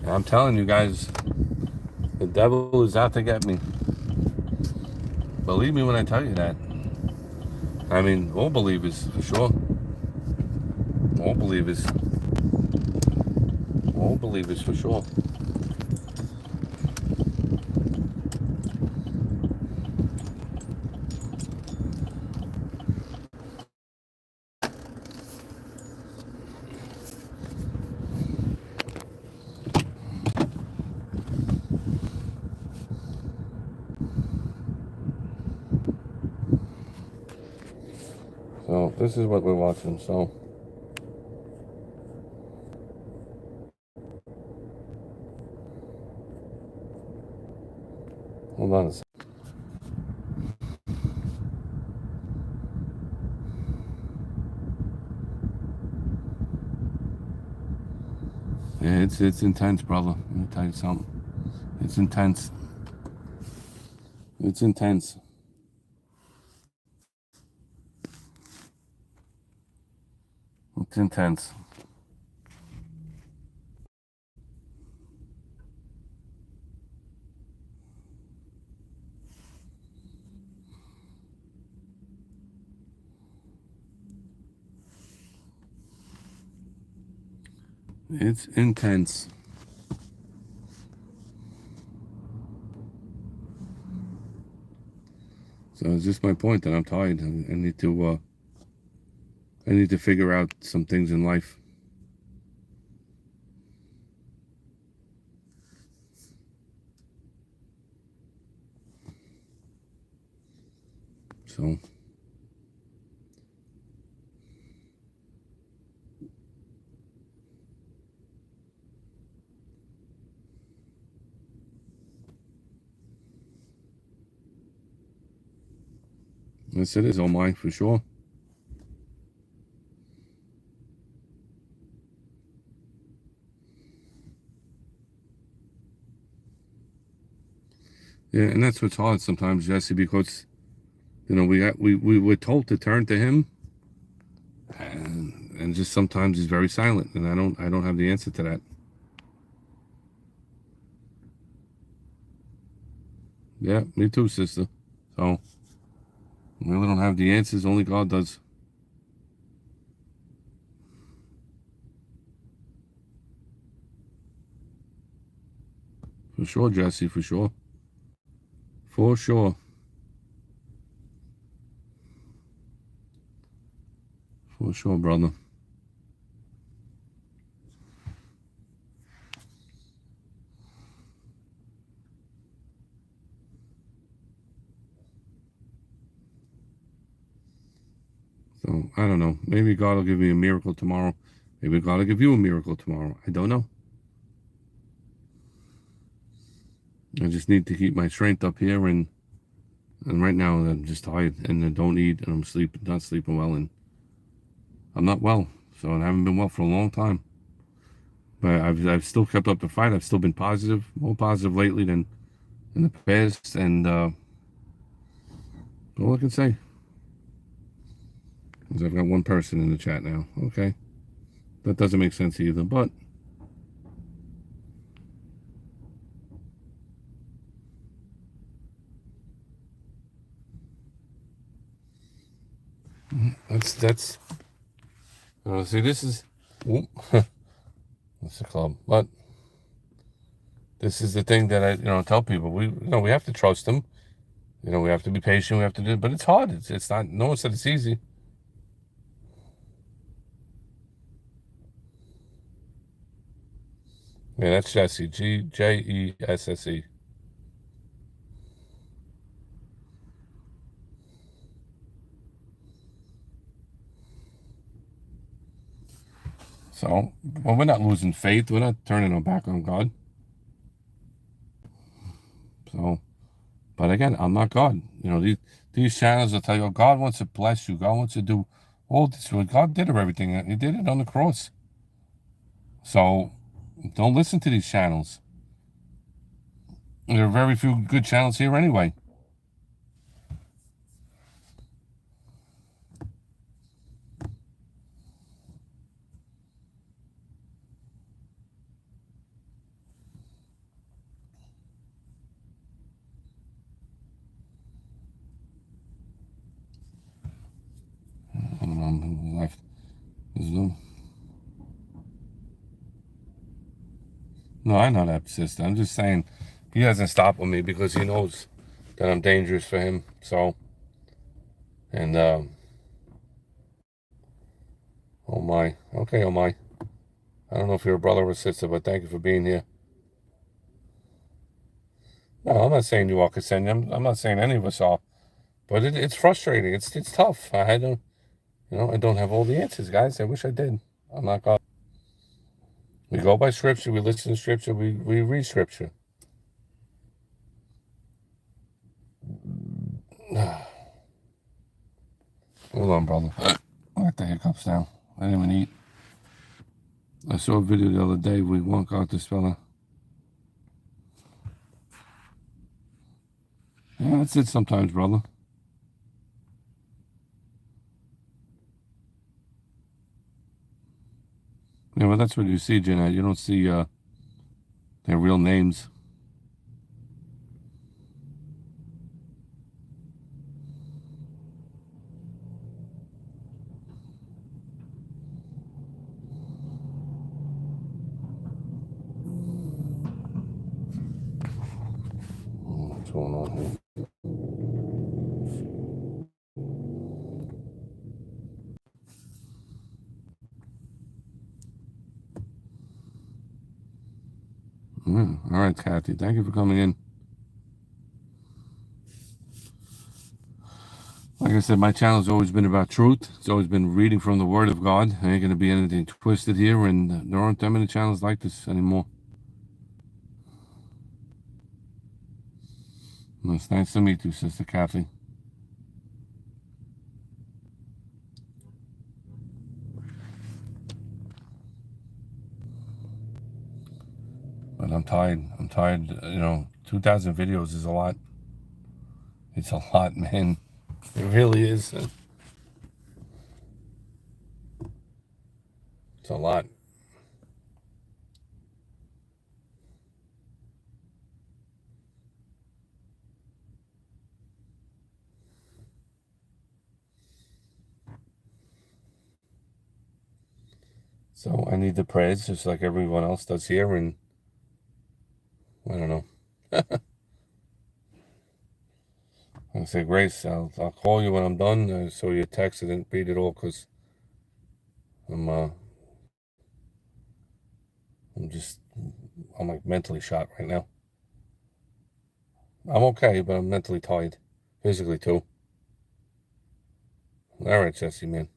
[SPEAKER 2] And I'm telling you guys, the devil is out to get me. Believe me when I tell you that. I mean, all believers, for sure. All believers. All believers, for sure. So this is what we're watching. So hold on a second. Yeah, it's intense, brother. Let me tell you something. It's intense. It's intense. It's intense. It's intense. So it's just my point that I'm tired. I need to figure out some things in life. So yes, it is all mine for sure. Yeah, and that's what's hard sometimes, Jesse, because we were told to turn to him, and just sometimes he's very silent, and I don't have the answer to that. Yeah, me too, sister. So I really don't have the answers. Only God does. For sure, Jesse, for sure. For sure. For sure, brother. So, I don't know. Maybe God will give me a miracle tomorrow. Maybe God will give you a miracle tomorrow. I don't know. I just need to keep my strength up here, and right now I'm just tired, and I don't eat, and I'm not sleeping well, and I'm not well. So I haven't been well for a long time. But I've still kept up the fight. I've still been positive, more positive lately than in the past, and all I can say is I've got one person in the chat now. Okay, that doesn't make sense either, but that's see, this is it's a club, but this is the thing that I tell people. We have to trust them. We have to be patient. We have to do, but it's hard. It's not. No one said it's easy. Yeah, that's Jesse. Jesse. So, well, we're not losing faith. We're not turning our back on God. So, but again, I'm not God. These channels will tell you, God wants to bless you. God wants to do all this. Well, God did everything. He did it on the cross. So, don't listen to these channels. There are very few good channels here anyway. I don't know who left. Zoom. No, I'm not upset. I'm just saying he doesn't stop with me because he knows that I'm dangerous for him. So, and oh my, okay, oh my. I don't know if you're a brother or a sister, but thank you for being here. No, I'm not saying you are, Ksenia. I'm not saying any of us are, but it's frustrating. It's tough. I don't, I don't have all the answers, guys. I wish I did. I'm not God. We go by scripture. We listen to scripture. We read scripture. Hold on, brother. I got the hiccups now. I didn't even eat. I saw a video the other day. We walk out this fella. Yeah, that's it sometimes, brother. Yeah, well, that's what you see, Jenna. You don't see their real names. What's going on here? All right, Kathy. Thank you for coming in. Like I said, my channel's always been about truth. It's always been reading from the Word of God. There ain't going to be anything twisted here, and there aren't that many channels like this anymore. Well, it's nice to meet you, Sister Kathy. But I'm tired. 2,000 videos is a lot. It's a lot, man. It really is. It's a lot. So I need the prayers just like everyone else does here. And I don't know. I say, Grace, I'll call you when I'm done. I saw your text. I didn't read it all because I'm I'm like mentally shot right now. I'm okay, but I'm mentally tired, physically too. All right, Jesse, man.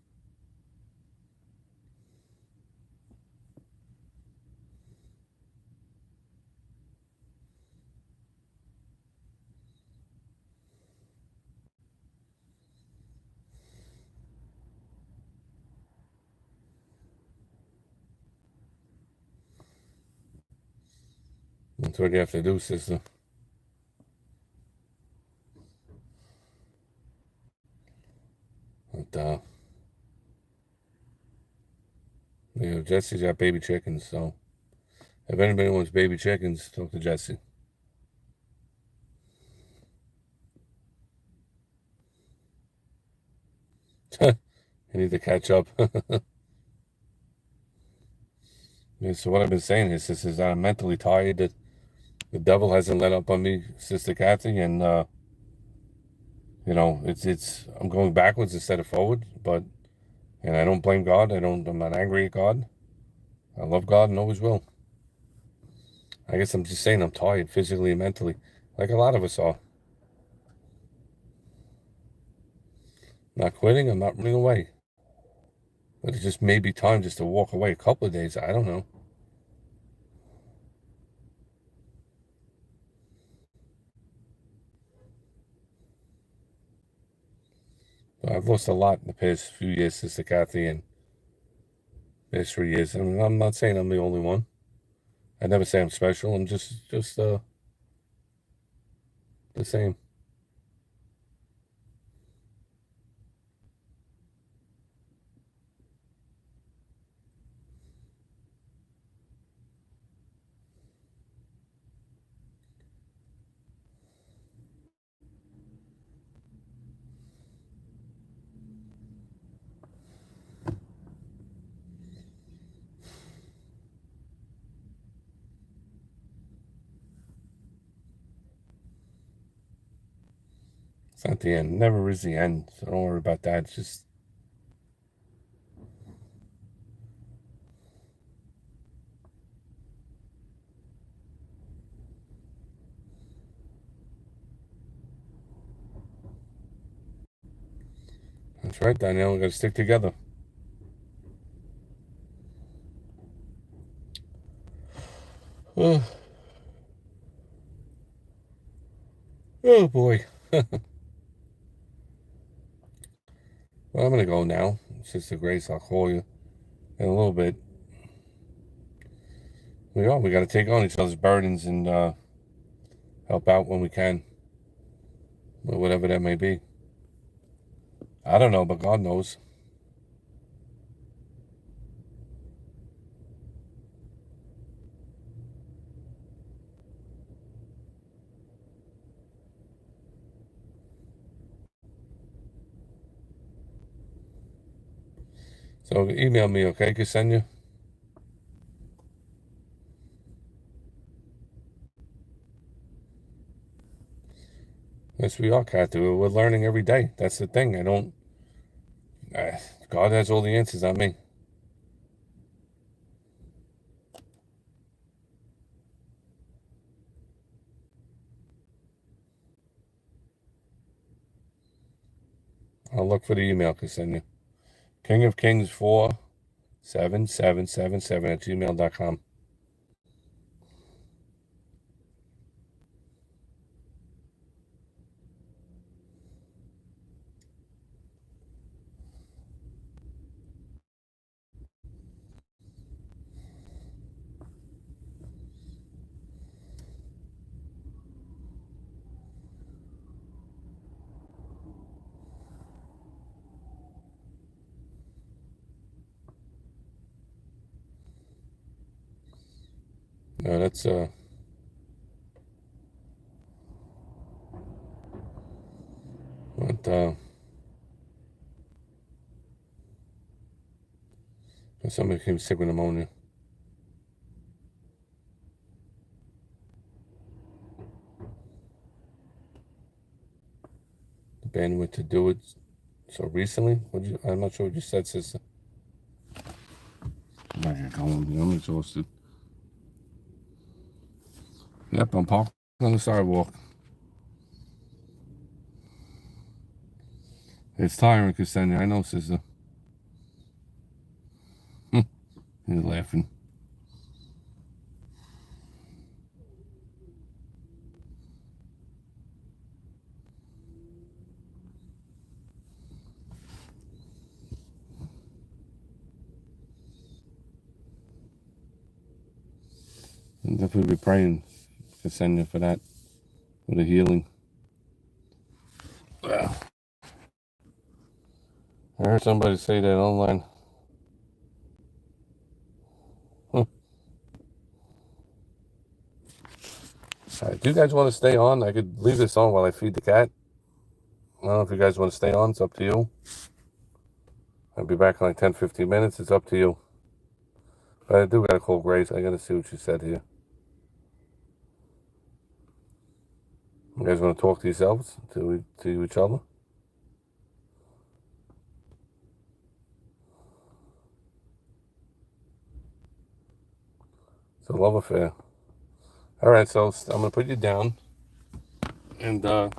[SPEAKER 2] That's what you have to do, sister. But Jesse's got baby chickens, so if anybody wants baby chickens, talk to Jesse. You need to catch up. Yeah, so what I've been saying is, I'm mentally tired. That the devil hasn't let up on me, Sister Kathy, and it's I'm going backwards instead of forward. And I don't blame God. I'm not angry at God. I love God and always will. I guess I'm just saying I'm tired physically and mentally, like a lot of us are. Not quitting. I'm not running away. But it just may be time just to walk away a couple of days. I don't know. But I've lost a lot in the past few years, Sister Kathy, and past 3 years. I mean, I'm not saying I'm the only one. I never say I'm special. I'm just the same. It's not the end. Never is the end. So don't worry about that. It's just that's right, Danielle. We got to stick together. Oh, oh boy. Well, I'm gonna go now, Sister Grace. I'll call you in a little bit. We got to take on each other's burdens and help out when we can, whatever that may be. I don't know, but God knows. So email me, okay, Ksenia? Yes, we are, Kathy. We're learning every day. That's the thing. I don't. God has all the answers, not me. I'll look for the email, Ksenia. King of Kings 47777 at gmail.com. No, that's what somebody came sick with pneumonia. bandwidth to do it so recently. I'm not sure what you said, sister. I'm exhausted. Yep, I'm parked on the sidewalk. It's tiring, Ksenia. I know, sister. You're laughing. I'll definitely be praying, Ksenia, for that, for the healing. Well, I heard somebody say that online. Right, do you guys want to stay on? I could leave this on while I feed the cat. I don't know if you guys want to stay on. It's up to you. I'll be back in like 10, 15 minutes. It's up to you. But I do got to call Grace. I got to see what she said here. You guys want to talk to yourselves, to each other? It's a love affair. All right, so I'm going to put you down. And, talk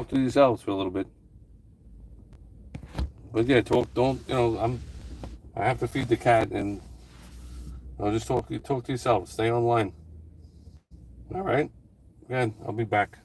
[SPEAKER 2] to yourselves for a little bit. But yeah, I have to feed the cat, and just talk to yourselves. Stay online. All right? Good. I'll be back.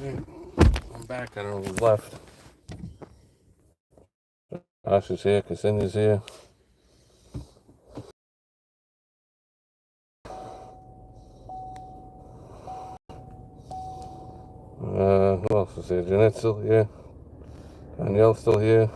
[SPEAKER 2] I'm back. I don't know who left. Ash is here. Cassini's here. Who else is here? Jeanette's still here. Danielle's still here.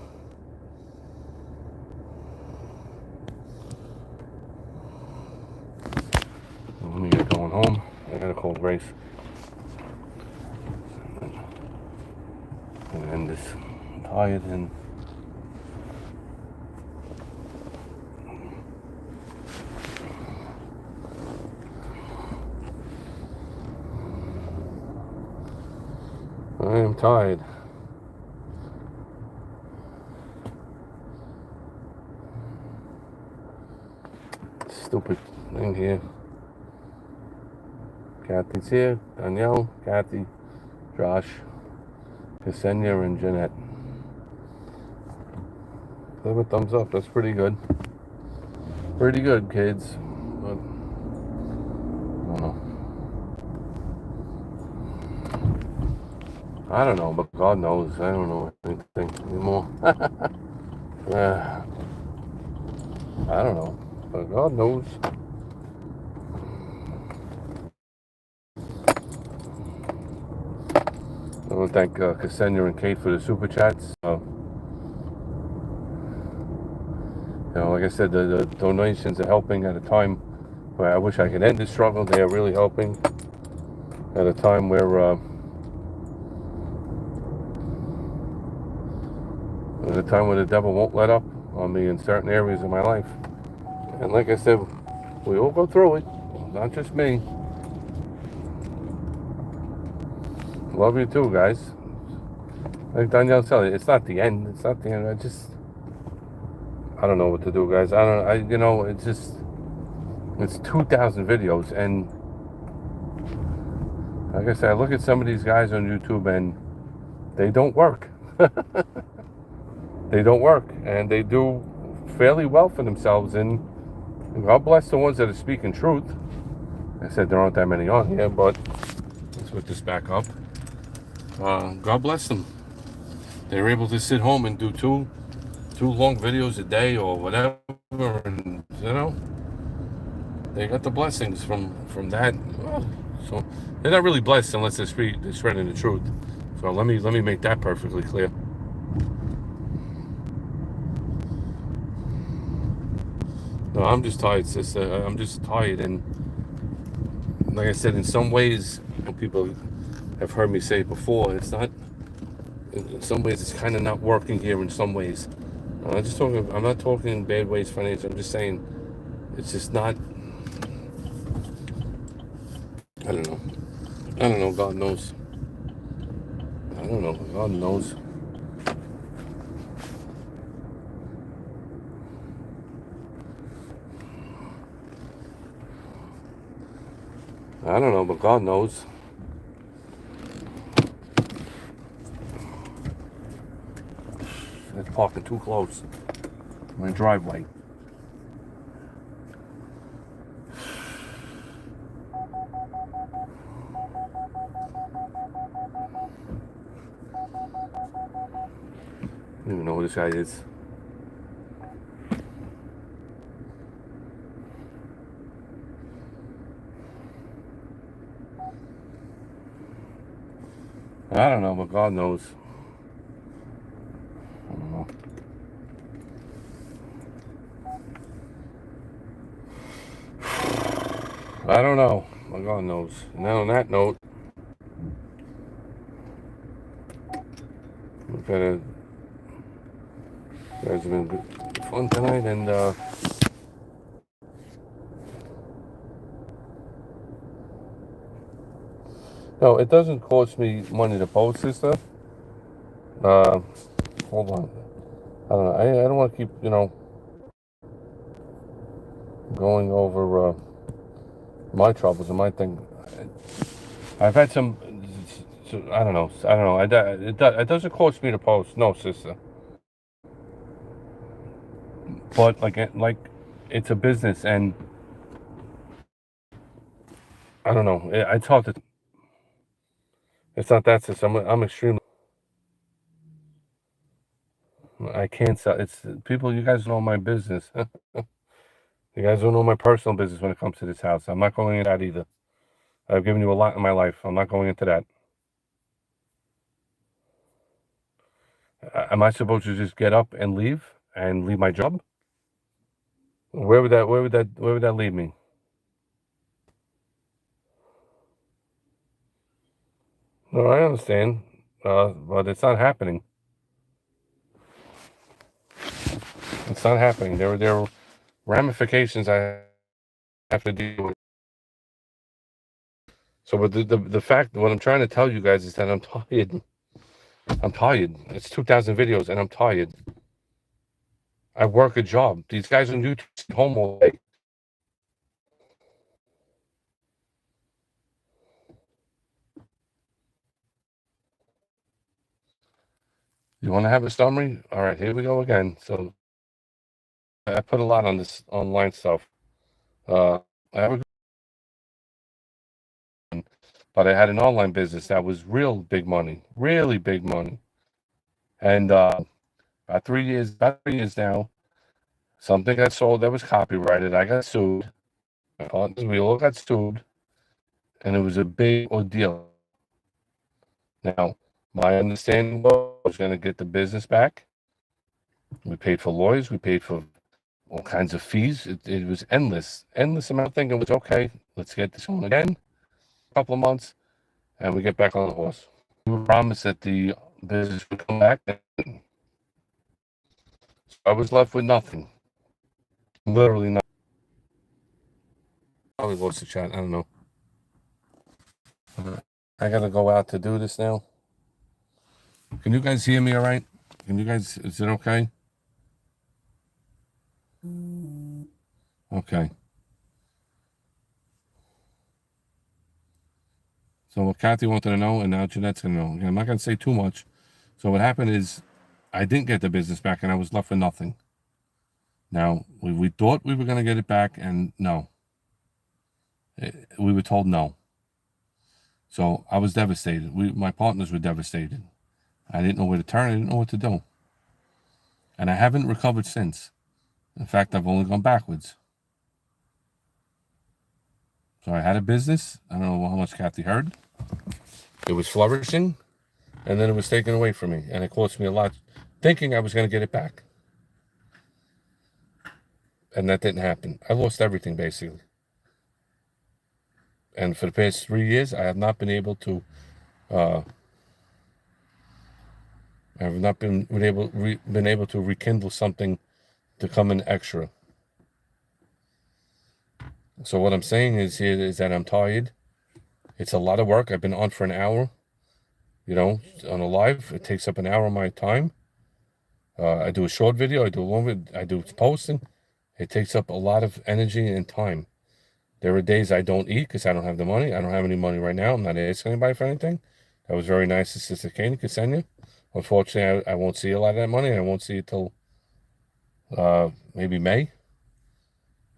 [SPEAKER 2] end this. I'm tired and I am tired. Stupid thing here. Kathy's here. Danielle, Kathy, Josh, Ksenia, and Jeanette. Give a thumbs up. That's pretty good. Pretty good, kids. But I don't know, but God knows. I don't know anything anymore. I don't know, but God knows. I want to thank Ksenia and Kate for the super chats. Like I said, the donations are helping at a time where I wish I could end this struggle. They are really helping at a time where the devil won't let up on me in certain areas of my life. And like I said, we all go through it, not just me. Love you too, guys. Like Danielle said, it's not the end. It's not the end. I don't know what to do, guys. It's 2,000 videos, and like I said, I look at some of these guys on YouTube, and they don't work. They don't work, and they do fairly well for themselves, and God bless the ones that are speaking truth. I said there aren't that many on here, but let's put this back up. God bless them. They're able to sit home and do two long videos a day or whatever, and they got the blessings from that. So they're not really blessed unless they're spreading the truth. So let me make that perfectly clear. No, I'm just tired, sister. I'm just tired, and like I said, in some ways, people have heard me say before, it's not. In some ways, it's kind of not working here. In some ways, I'm not talking in bad ways, financially. I'm just saying, it's just not. I don't know. God knows. I don't know. God knows. I don't know, but God knows. It's parking too close to my driveway. I don't even know who this guy is. I don't know, but God knows. I don't know. I don't know, but God knows. And then on that note, we've had you guys have been good fun tonight, and no, it doesn't cost me money to post this stuff. Hold on. I don't know. I don't want to keep, going over my troubles and my thing. I've had some. I don't know. It doesn't cost me to post. No, sister. But like it's a business, and I don't know. I talked to. It's not that, sister. I'm extremely. I can't sell. It's people. You guys know my business. You guys don't know my personal business when it comes to this house. I'm not going into that either. I've given you a lot in my life. I'm not going into that. Am I supposed to just get up and leave my job? Where would that leave me? No, I understand. but it's not happening. It's not happening. There are ramifications I have to deal with. So, but the fact, what I'm trying to tell you guys is that I'm tired. I'm tired. It's 2,000 videos, and I'm tired. I work a job. These guys on YouTube sit home all day. You want to have a summary? All right, here we go again. So I put a lot on this online stuff. I have but I had an online business that was real big money, really big money. And about 3 years now, something got sold that was copyrighted. I got sued. We all got sued, and it was a big ordeal. Now, my understanding was I was going to get the business back. We paid for lawyers. We paid for all kinds of fees. It was endless amount of thinking. It was okay. Let's get this on again. A couple of months, and we get back on the horse. We were promised that the business would come back. So I was left with nothing. Literally nothing. Probably lost the chat. I don't know. I gotta go out to do this now. Can you guys hear me all right? Is it okay? Okay. So what Kathy wanted to know, and now Jeanette's gonna know. I'm not gonna say too much. So what happened is I didn't get the business back, and I was left with nothing. Now, we thought we were gonna get it back, and no. We were told no. So I was devastated. My partners were devastated. I didn't know where to turn. I didn't know what to do. And I haven't recovered since. In fact, I've only gone backwards. So I had a business. I don't know how much Kathy heard. It was flourishing, and then it was taken away from me, and it cost me a lot, thinking I was going to get it back. And that didn't happen. I lost everything, basically. And for the past 3 years, I have not been able to been able to rekindle something to come in extra. So what I'm saying is here is that I'm tired. It's a lot of work. I've been on for an hour, on a live. It takes up an hour of my time. I do a short video. I do a long video. I do posting. It takes up a lot of energy and time. There are days I don't eat because I don't have the money. I don't have any money right now. I'm not asking anybody for anything. That was very nice of Sister Kane Ksenia. Unfortunately, I won't see a lot of that money. I won't see it till maybe May.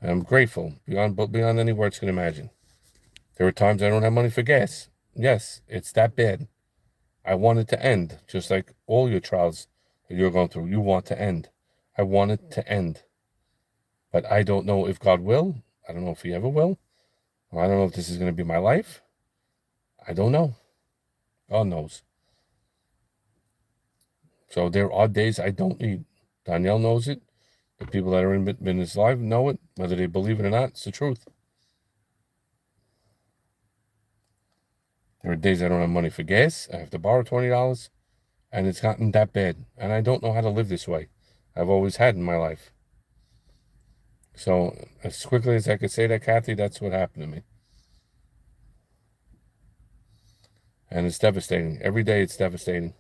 [SPEAKER 2] And I'm grateful beyond any words can imagine. There are times I don't have money for gas. Yes, it's that bad. I want it to end, just like all your trials that you're going through. You want to end. I want it to end. But I don't know if God will. I don't know if He ever will. Or I don't know if this is going to be my life. I don't know. God knows. So there are days I don't eat. Danielle knows it. The people that are in this live know it. Whether they believe it or not, it's the truth. There are days I don't have money for gas. I have to borrow $20. And it's gotten that bad. And I don't know how to live this way. I've always had in my life. So as quickly as I could say that, Kathy, that's what happened to me. And it's devastating. Every day it's devastating.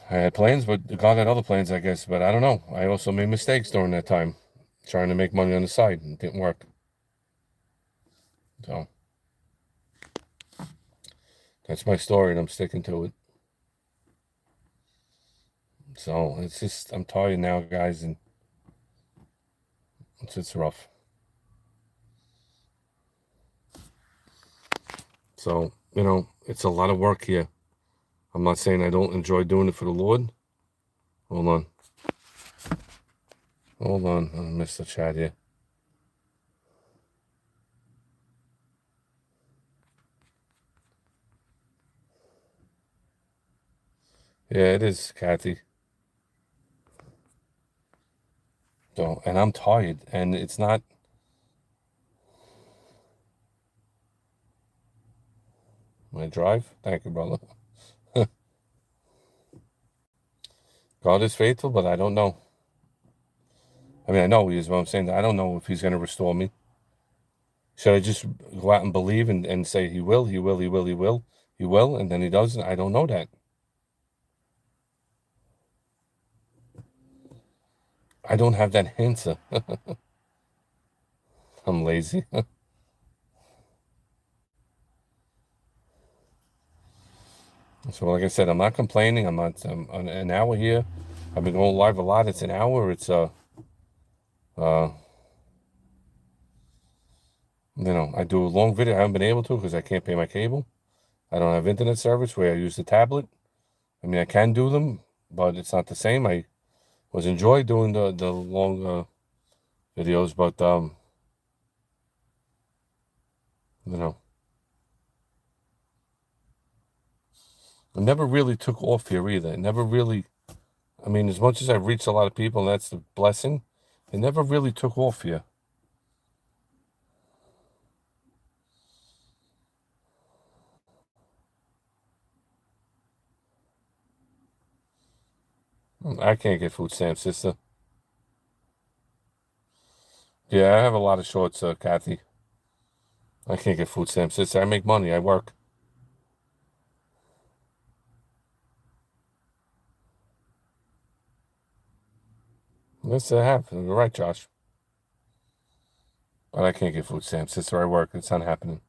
[SPEAKER 2] I had plans, but God had other plans, I guess. But I don't know. I also made mistakes during that time, trying to make money on the side. And it didn't work. So that's my story, and I'm sticking to it. So it's just, I'm tired now, guys, and it's rough. So, it's a lot of work here. I'm not saying I don't enjoy doing it for the Lord. Hold on. I missed the chat here. Yeah, it is, Kathy. So, and I'm tired, and it's not. My drive. Thank you, brother. God is faithful, but I don't know. I mean, I know he is, what I'm saying. I don't know if he's going to restore me. Should I just go out and believe and say he will, he will, he will, he will, he will, and then he doesn't? I don't know that. I don't have that answer. I'm lazy. So like I said, I'm not complaining. I'm on an hour here. I've been going live a lot. It's an hour. It's I do a long video. I haven't been able to because I can't pay my cable. I don't have internet service where I use the tablet. I mean, I can do them, but it's not the same. I was enjoy doing the long videos, but it never really took off here either. It never really. I mean, as much as I've reached a lot of people, and that's the blessing, it never really took off here. I can't get food stamps, sister. Yeah, I have a lot of shorts, Kathy. I can't get food stamps, sister. I make money. I work. Yes, I have. You're right, Josh. But I can't get food stamps, sister. I work. It's not happening.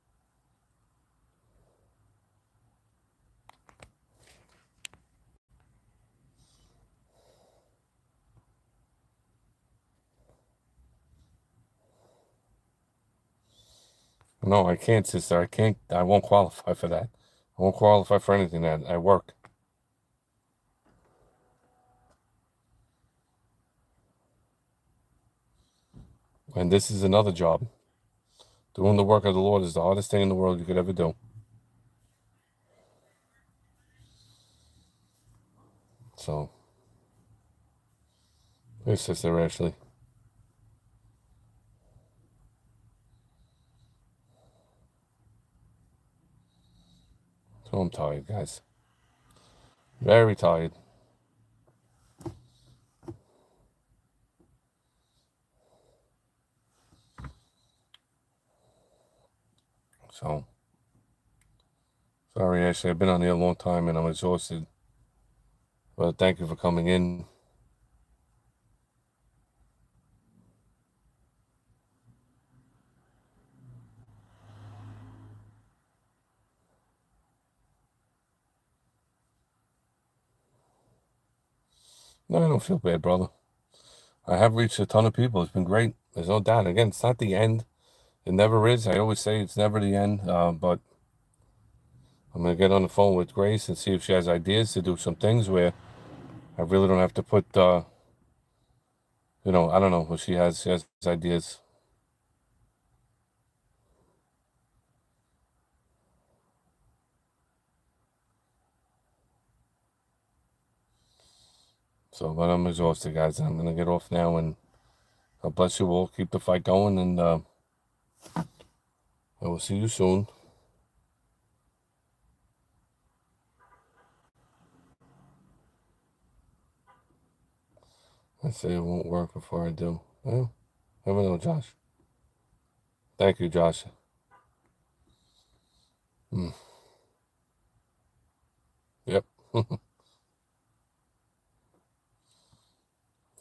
[SPEAKER 2] No, I can't, sister. I can't. I won't qualify for that. I won't qualify for anything that I work. And this is another job. Doing the work of the Lord is the hardest thing in the world you could ever do. So, yes, sister Ashley. So I'm tired, guys. Very tired. So, sorry, Ashley. I've been on here a long time and I'm exhausted. But thank you for coming in. No, I don't feel bad, brother. I have reached a ton of people. It's been great. There's no doubt. Again, it's not the end. It never is. I always say it's never the end. But I'm going to get on the phone with Grace and see if she has ideas to do some things where I really don't have to put, I don't know what she has. She has ideas. So, but I'm exhausted, guys. I'm going to get off now and God bless you all. Keep the fight going and I will see you soon. I say it won't work before I do. Well, never know, Josh. Thank you, Josh. Yep. All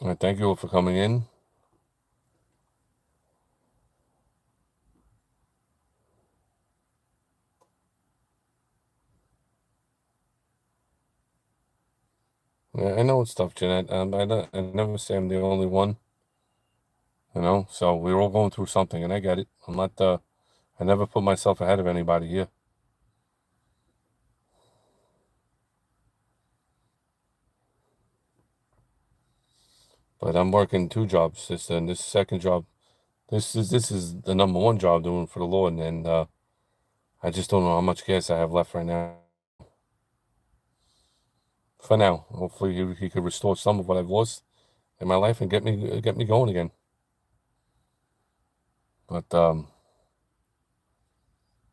[SPEAKER 2] right, thank you all for coming in. Yeah, I know it's tough, Jeanette. I never say I'm the only one. So we're all going through something, and I get it. I'm not. I never put myself ahead of anybody here. But I'm working 2 jobs. This second job. This is the number 1 job doing for the Lord, and I just don't know how much gas I have left right now. For now, hopefully he could restore some of what I've lost in my life and get me going again. But God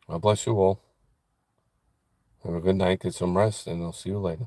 [SPEAKER 2] bless you all. Have a good night. Get some rest, and I'll see you later.